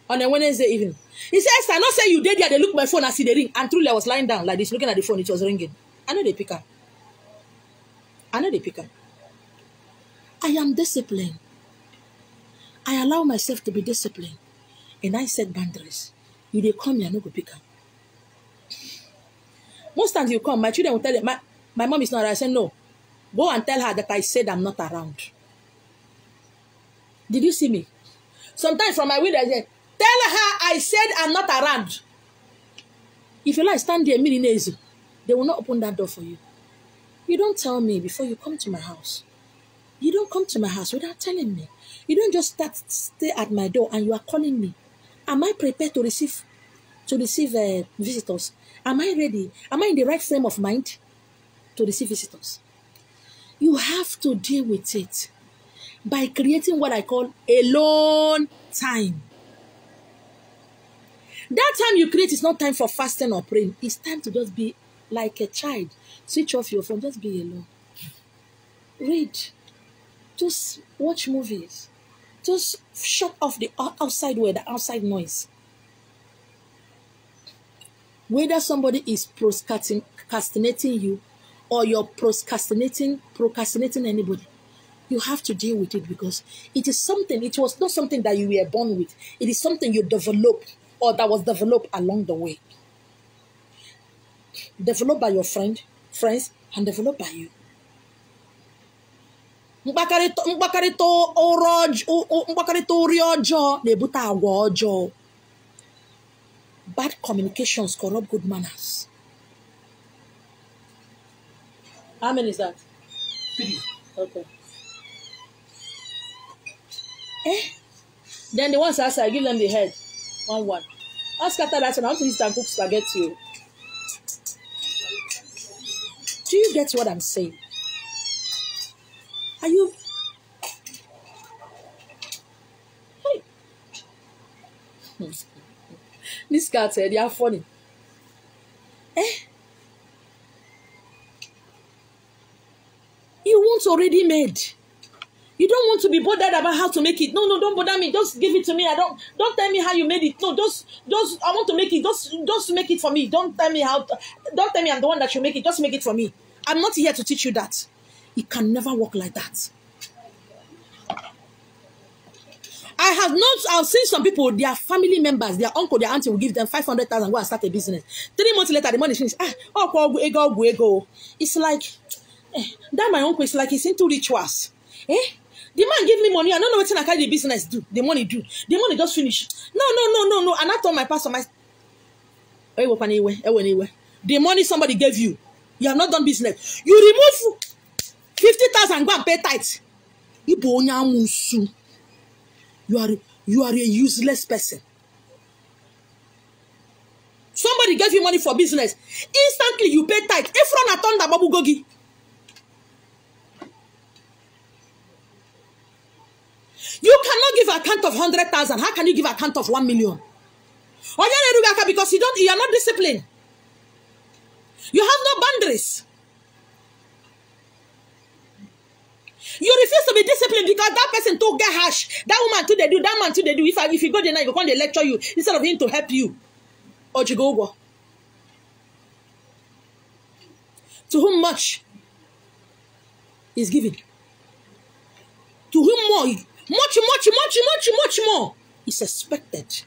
on a Wednesday evening. He says, I not say you did there. They look my phone, I see the ring. And truly I was lying down like this, looking at the phone. It was ringing. I know they pick up. I know they pick up. I am disciplined. I allow myself to be disciplined. And I set boundaries. You they come, I no go pick up. Most times you come, my children will tell them, my mom is not around. I say, no. Go and tell her that I said I'm not around. Did you see me? Sometimes from my window, I say, tell her I said I'm not around. If you like, stand there, they will not open that door for you. You don't tell me before you come to my house. You don't come to my house without telling me. You don't just stay at my door and you are calling me. Am I prepared to receive visitors? Am I ready? Am I in the right frame of mind to receive visitors? You have to deal with it by creating what I call alone time. That time you create is not time for fasting or praying. It's time to just be like a child. Switch off your phone. Just be alone. Read. Just watch movies. Just shut off the outside world, the outside noise. Whether somebody is procrastinating you or you're procrastinating anybody, you have to deal with it because it is something, it was not something that you were born with. It is something you developed or that was developed along the way. Developed by your friends, and developed by you. Bad communications corrupt good manners. How many is that? 3. Okay. Then the ones outside, I give them the head. 1. I'll scatter that one. I want to eat and cook spaghetti. Do you get what I'm saying? Are you? Hey. This guy said, they are funny. You want already made. You don't want to be bothered about how to make it. No, don't bother me. Just give it to me. Don't tell me how you made it. No, just I want to make it. Just make it for me. Don't tell me don't tell me I'm the one that should make it. Just make it for me. I'm not here to teach you that. It can never work like that. I've seen some people, their family members, their uncle, their auntie will give them 500,000, go and start a business. 3 months later, the money is finished. It's like, that my uncle is like, he's into rituals. The man give me money. I don't know what I carry the business do. The money do. The money just finish. No. And I told my pastor, the money somebody gave you, you have not done business. You remove 50,000, go and pay tithe. You are a useless person. Somebody gave you money for business. Instantly you pay tithe. If run a babu gogi. You cannot give account of 100,000. How can you give account of 1 million? Because you are not disciplined. You have no boundaries. You refuse to be disciplined because that person to get harsh. That woman too they do. That man too they do. If you go there now, you come they lecture you instead of him to help you. Or you go. To whom much is given. To whom more, much more is expected.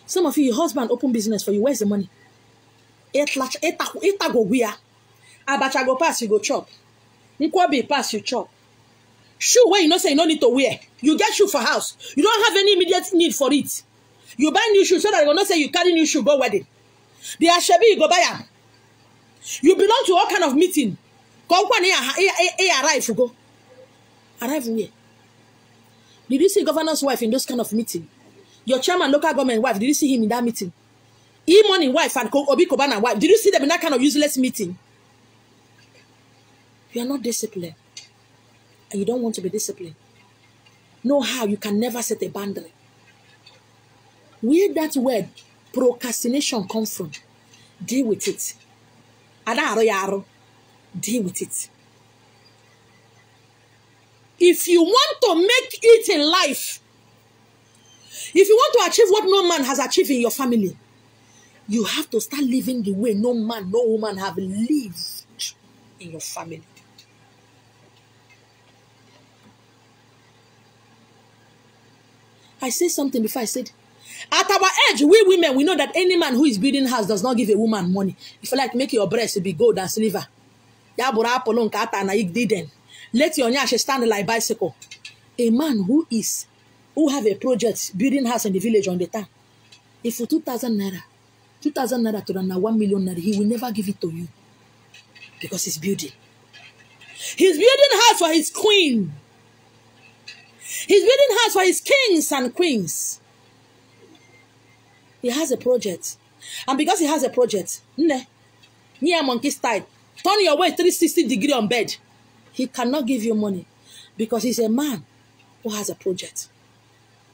Some of you, your husband open business for you. Where's the money? Eta go where? Abacha go pass, you go chop. Nkwabi pass, you chop. Shoe where you say you don't need to wear. You get shoe for house. You don't have any immediate need for it. You buy new shoes so that you will not say you carry new shoe, go wedding. The Ashebi, you go buy them. You belong to all kind of meeting. Go arrive, you go. Arrive where? Did you see governor's wife in those kind of meeting? Your chairman, local government wife, did you see him in that meeting? E-money wife and Obi Kobana wife, did you see them in that kind of useless meeting? You are not disciplined. And you don't want to be disciplined. Know how you can never set a boundary. Where that word procrastination comes from, deal with it. Deal with it. If you want to make it in life, if you want to achieve what no man has achieved in your family, you have to start living the way no man, no woman have lived in your family. I said something before. I said, at our age, we women, we know that any man who is building house does not give a woman money. If you like, make your breast be gold and silver. Let your nyash stand like bicycle. A man who have a project building house in the village on the town, if for 2,000 naira to run 1 million naira, he will never give it to you because he's building. He's building house for his queen. He's building house for his kings and queens. He has a project. And because he has a project, near monkey style, turn your way 360-degree on bed. He cannot give you money because he's a man who has a project.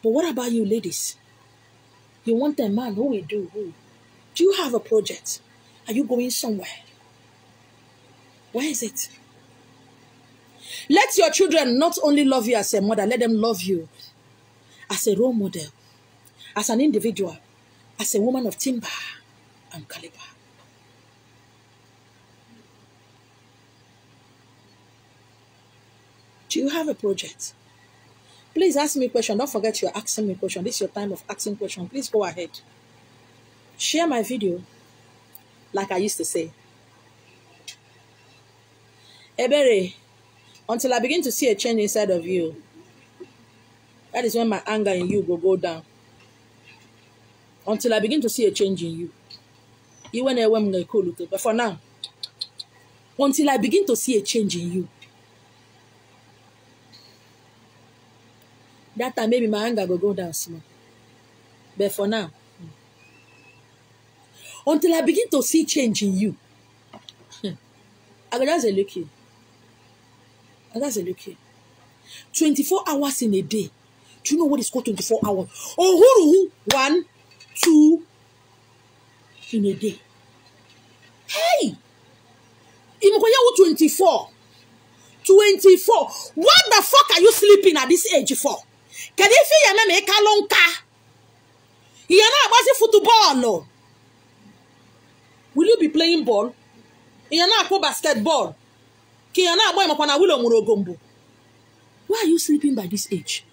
But what about you ladies? You want a man who will do who? Do you have a project? Are you going somewhere? Where is it? Let your children not only love you as a mother, let them love you as a role model, as an individual, as a woman of timber and caliber. Do you have a project? Please ask me a question. Don't forget you're asking me a question. This is your time of asking questions. Please go ahead. Share my video, like I used to say. Ebere, until I begin to see a change inside of you, that is when my anger in you will go down. Until I begin to see a change in you. But for now, until I begin to see a change in you, that time maybe my anger will go down small. But for now, until I begin to see change in you, I go just look you. That's a look here. 24 hours in a day. Do you know what is called 24 hours? Oh, 1, 2 in a day. Hey! 24. 24. What the fuck are you sleeping at this age for? Can you feel your make a long car? You're not watching football, no. Will you be playing ball? You're not playing basketball. You're not boy upon a willow murogombo. Why are you sleeping by this age?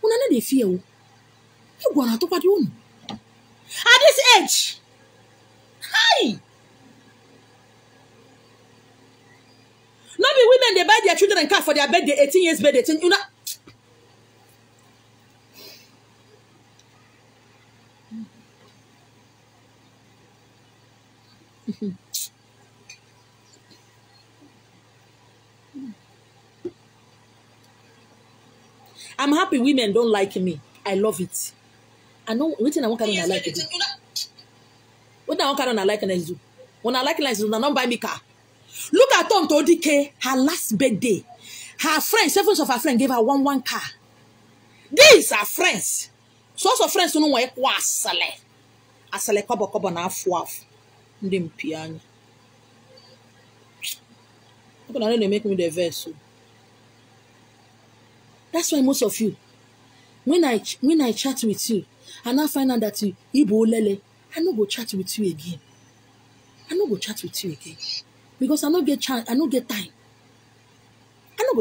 When I know they fear you gonna talk about you. At this age. Hi. Not be women, they buy their children car for their birthday, 18 years birthday. You know. I'm happy women don't like me. I love it. I know what I want to like it. What I want to like it. When I like it, I don't buy me car. Look at Tom Todike, her last birthday. Her friends, 7 of her friends gave her one car. These are friends. Source of friends don't know what asale. Asale kobo na afuaf. Ndim piano. How can they make me the verse? That's why most of you, when I chat with you, and I find out that you Ibo Lele, I no go chat with you again. I no go chat with you again. Because I no get time. I no go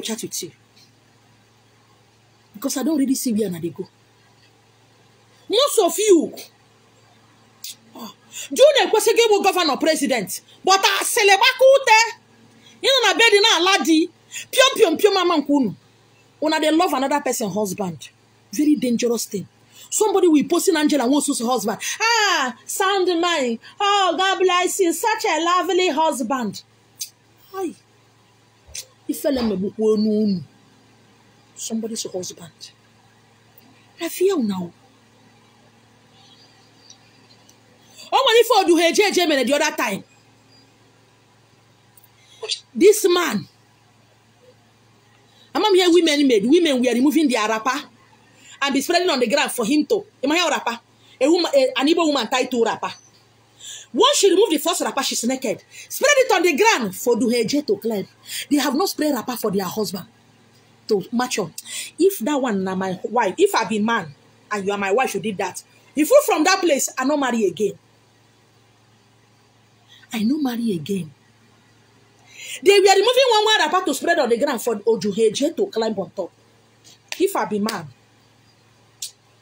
chat with you. Because I don't really see where they go. Most of you, June Kwesegebo governor president, but I celebakute. You know na bed na ladi. Piom mama nkunu. When they love another person's husband. Very dangerous thing. Somebody will post in Angela wants to husband. Ah, sound mine. Oh, God bless you. Such a lovely husband. Hi. Somebody's husband. I feel now. Oh, when you do JJ the other time. This man. I'm here women made. Women we are removing their wrapper and be spreading on the ground for him to. Am I a wrapper? A woman, an Igbo woman tied to wrapper. Once she removed the first wrapper, she's naked. Spread it on the ground for Duheje to climb. They have not spread wrapper for their husband to match up. If that one are my wife, if I be man and you are my wife, you did that. If you from that place, I no marry again. I no marry again. They were removing one wrapper to spread on the ground for Ojuheje to climb on top. If I be man,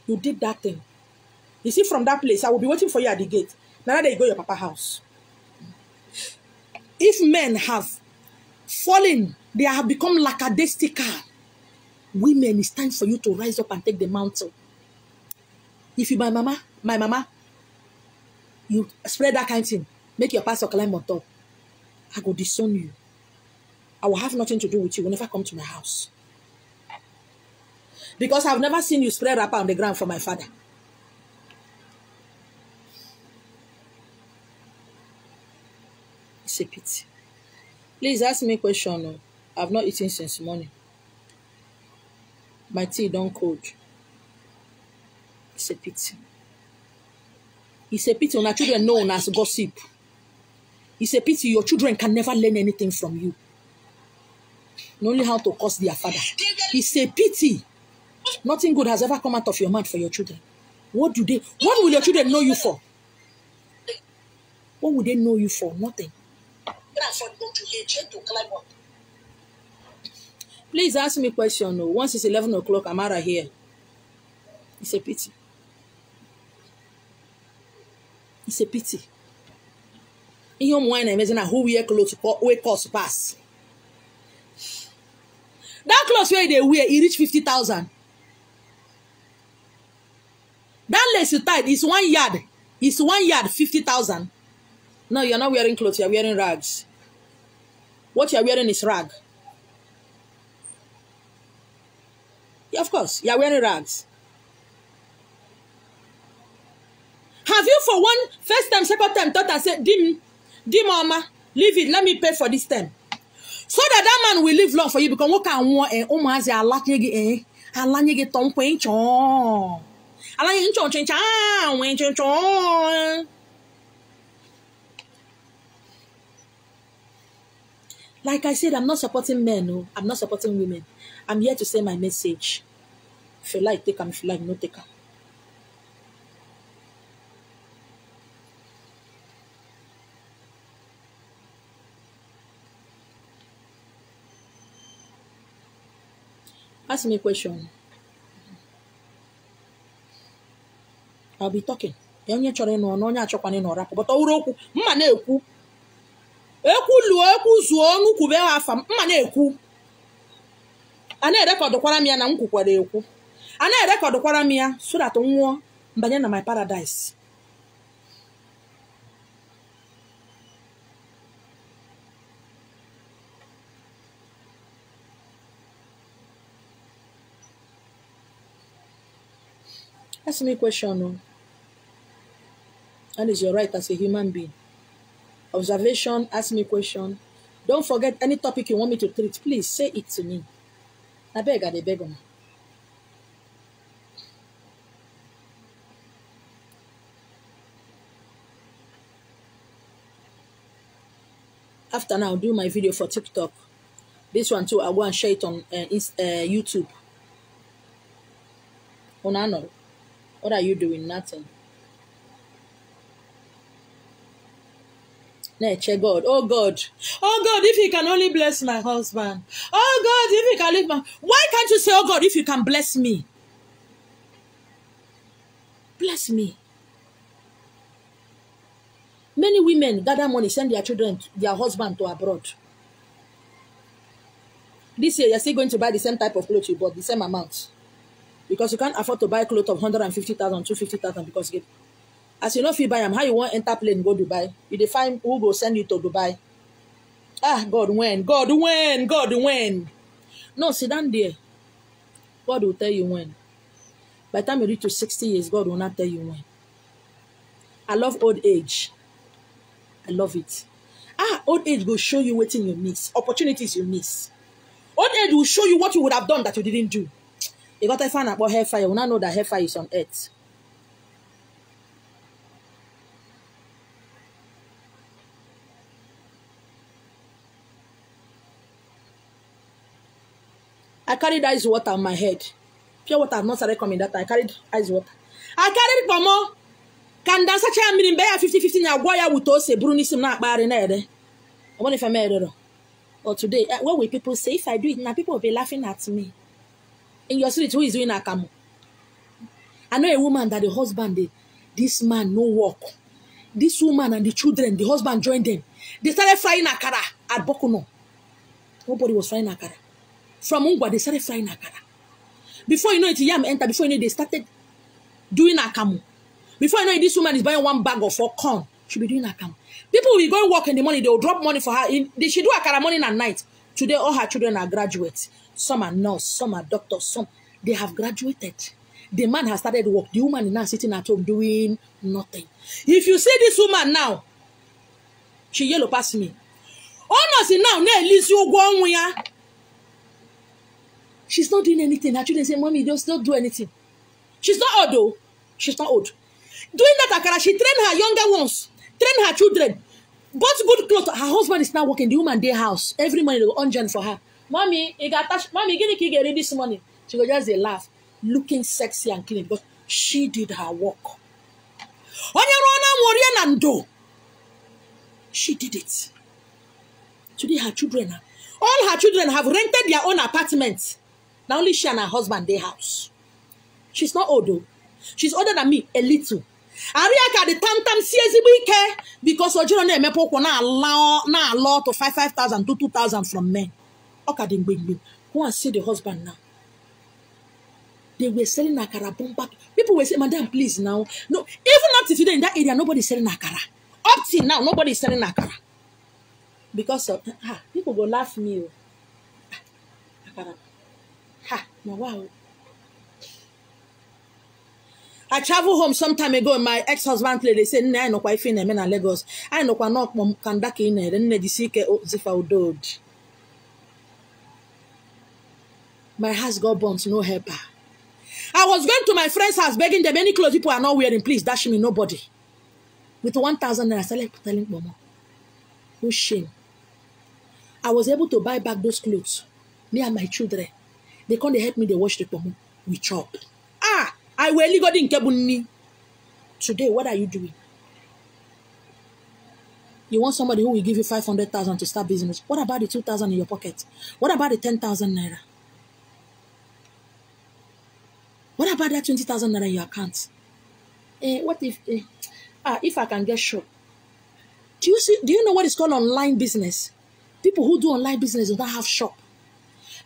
you did that thing. You see, from that place, I will be waiting for you at the gate. Now they go your papa house. If men have fallen, they have become lackadaisical. Women, it's time for you to rise up and take the mantle. If you my mama, you spread that kind of thing, make your pastor climb on top. I go disown you. I will have nothing to do with you. You will never come to my house. Because I've never seen you spread wrapper on the ground for my father. It's a pity. Please ask me a question. I've not eaten since morning. My tea don't cold. It's a pity. It's a pity when our children know as gossip. It's a pity your children can never learn anything from you. Only how to curse their father. It's a pity. Nothing good has ever come out of your mouth for your children. What will your children know you for? What would they know you for? Nothing. Please ask me a question. Once it's 11 o'clock, I'm out of here. It's a pity. It's a pity. In wine, I imagine who wear clothes wake us pass. That clothes where they wear, it reach 50,000. That lace you tied is 1 yard. It's 1 yard, 50,000. No, you're not wearing clothes, you're wearing rags. What you're wearing is rag. Yeah, of course, you're wearing rags. Have you for one, first time, second time, third time, said, Dim, mama, leave it, let me pay for this time. So that man will live long for you because what can want a lot you tom point on. Like I said, I'm not supporting men. No, I'm not supporting women. I'm here to say my message. If you like, take them. If you like, no take them. Ask me a question. I'll be talking. Onye chọrọ ịnụ ọnụ, onye achọkwana ịnụ ọrapụ. But ọwụrụ okwu, mma na-ekwu. Ekwu luo, ekwu zuo, ọnụ kwube ha afa, mma na-ekwu. A na-erekọdụkwara m ya na m kwukwara ekwu. A na-erekọdụkwara m ya so that nwụọ mbanye na my paradise. Ask me a question. No? That is your right as a human being. Observation, ask me a question. Don't forget any topic you want me to treat. Please say it to me. I beg, I beg. After now, I'll do my video for TikTok. This one too, I'll go and share it on YouTube. Onano, what are you doing? Nothing. God. Oh God. Oh God, if He can only bless my husband. Oh God, if He can leave my... Why can't you say, oh God, if you can bless me? Bless me. Many women gather money, send their children, their husband to abroad. This year, you're still going to buy the same type of clothes you bought, the same amount. Because you can't afford to buy clothes of 150,000, 250,000 because as you know, if you buy them, how you want enter plane go Dubai? You define who go send you to Dubai. Ah, God, when? God, when? God, when? No, sit down there. God will tell you when. By the time you reach to 60 years, God will not tell you when. I love old age. I love it. Ah, old age will show you what you miss. Opportunities you miss. Old age will show you what you would have done that you didn't do. You got to find out about hellfire. You will not know that hellfire is on earth. I carried ice water on my head. Pure water have not started coming that time. I carried ice water. I carried pomo. Can dance a chair in Bay 50-50 now. Why would to say Brunism not bad in there? I wonder if I made it. Or today, what will people say if I do it? Now people will be laughing at me. In your street, who is doing a camo? I know a woman that the husband, this man, no work. This woman and the children, the husband joined them. They started frying akara at Bokono. Nobody was frying akara. From Ungwa, they started frying akara. Before you know it, yam enter. Before you know it, they started doing akamu. Before you know it, this woman is buying one bag of corn. She'll be doing akamu. People will go work in the morning. They will drop money for her. She do akara morning and night. Today, all her children are graduates. Some are nurses, some are doctors, some they have graduated. The man has started work. The woman is now sitting at home doing nothing. If you see this woman now, she yellow past me. Honestly, now, she's not doing anything. Her children say, Mommy, just don't do anything. She's not old though. She's not old. Doing that akara, she trained her younger ones, trained her children, bought good clothes. Her husband is now working the woman day house. Every morning they go on for her. Mommy, you got touch. Mommy, give me get this money. She go just laugh, looking sexy and clean because she did her work. She did it. Today her children, all her children have rented their own apartments. Now only she and her husband their house. She's not old though. She's older than me a little. Ariaka the tam CSB because Ojiro ne mepo na allow to 5,000 to 2,000 from men. Go and see the husband now. They were selling akara bomba. People were saying, Madam, please now. No, even up to today in that area, nobody's selling akara. Up till now, nobody's selling akara. Because of, people go laugh me. Akara. Now wow. I travel home some time ago and my ex-husband played. They said, I know quite fin in Lagos. I know quite not kandaki in there. Then they see zifa udod. My house got burnt, no helper. I was going to my friend's house begging them, any clothes people are not wearing, please dash me, nobody. With 1,000 naira, I started telling Mama, no shame. I was able to buy back those clothes. Me and my children. They come, they help me, they wash the pomo. We chop. Ah, I will go in Kebunni. Today, what are you doing? You want somebody who will give you 500,000 to start business. What about the 2,000 in your pocket? What about the 10,000 naira? What about that 20,000 naira in your account? What if I can get shop? Do you know what is called online business? People who do online business do not have shop.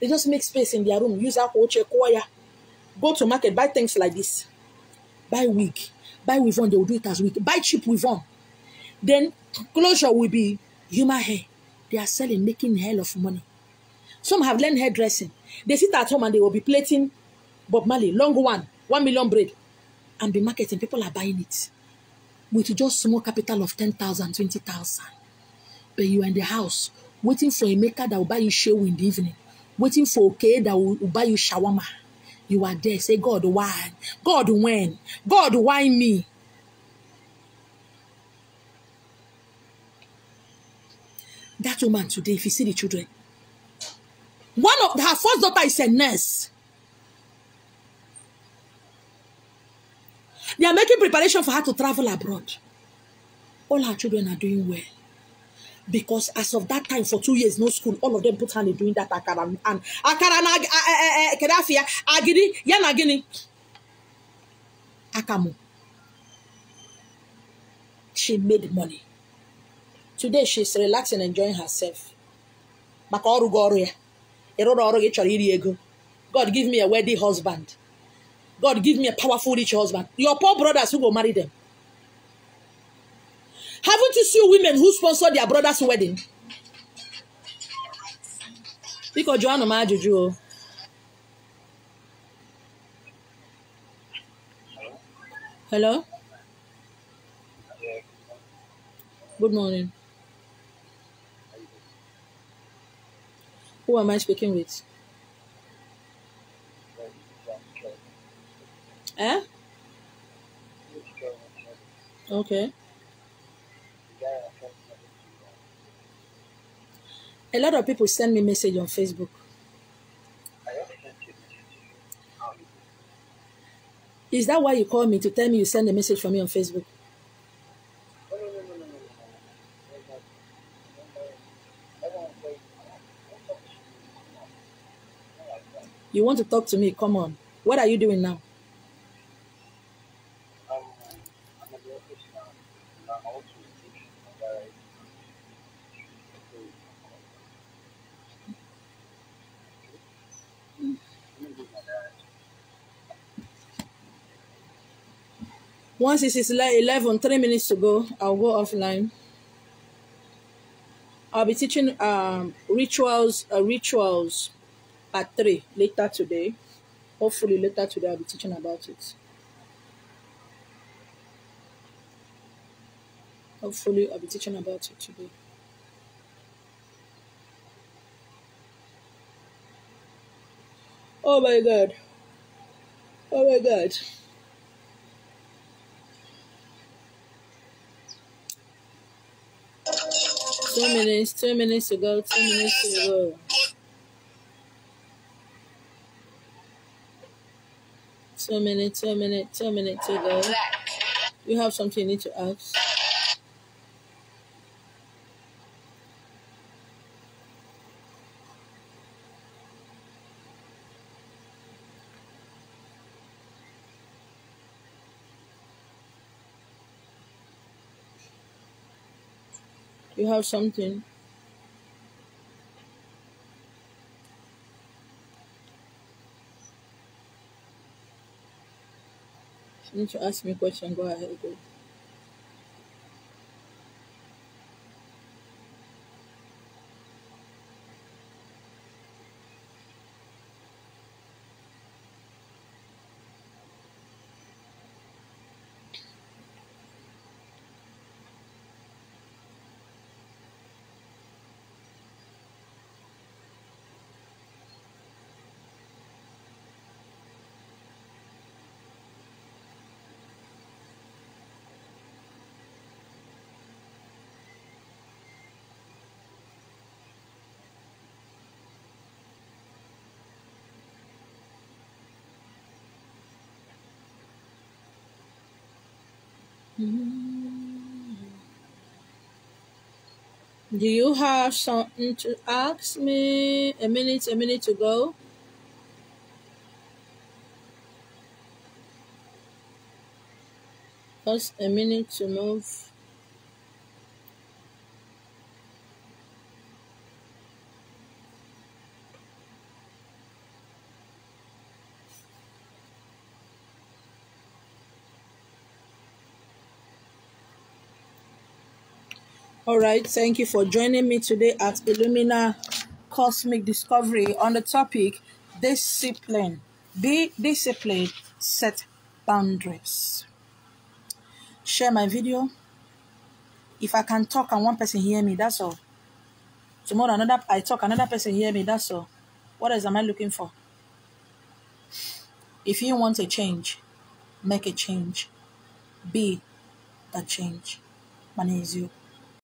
They just make space in their room, use our choir, go to market, buy things like this. Buy wig, buy weave on, they will do it as wig. Buy cheap weave on. Then closure will be human hair. They are selling, making hell of money. Some have learned hairdressing. They sit at home and they will be plating Bob Marley, long one, 1 million braid, and be marketing. People are buying it with just small capital of 10,000, 20,000. But you are in the house waiting for a maker that will buy you shew in the evening, waiting for okay that will buy you shawarma. You are there. Say, God, why? God, when? God, why me? That woman today, if you see the children, her first daughter is a nurse. They are making preparation for her to travel abroad. All her children are doing well. Because as of that time, for 2 years, no school, all of them put hand in doing that akara and kedafia, agidi, yanagini. Akamu. She made money. Today, she's relaxing, enjoying herself. God, give me a wedding husband. God, give me a powerful, rich husband. Your poor brothers who go marry them. Haven't you seen women who sponsor their brother's wedding? Because Joanna Majuju. Hello? Good morning. Who am I speaking with? Eh? Okay. A lot of people send me message on Facebook. Is that why you call me to tell me you send a message for me on Facebook? You want to talk to me? Come on. What are you doing now? Once it is 11, 3 minutes to go, I'll go offline. I'll be teaching rituals at 3 later today. Hopefully later today I'll be teaching about it. Hopefully I'll be teaching about it today. Oh my God. Oh my God. Two minutes to go, 2 minutes to go. 2 minutes to go. You have something you need to ask? You have something? You need to ask me a question. Go ahead. Go. Do you have something to ask me? A minute to go. Just a minute to move. All right, thank you for joining me today at Illumina Cosmic Discovery on the topic discipline. Be disciplined, set boundaries. Share my video. If I can talk and one person hear me, that's all. Tomorrow I talk, another person hear me, that's all. What else am I looking for? If you want a change, make a change. Be that change. My name is you.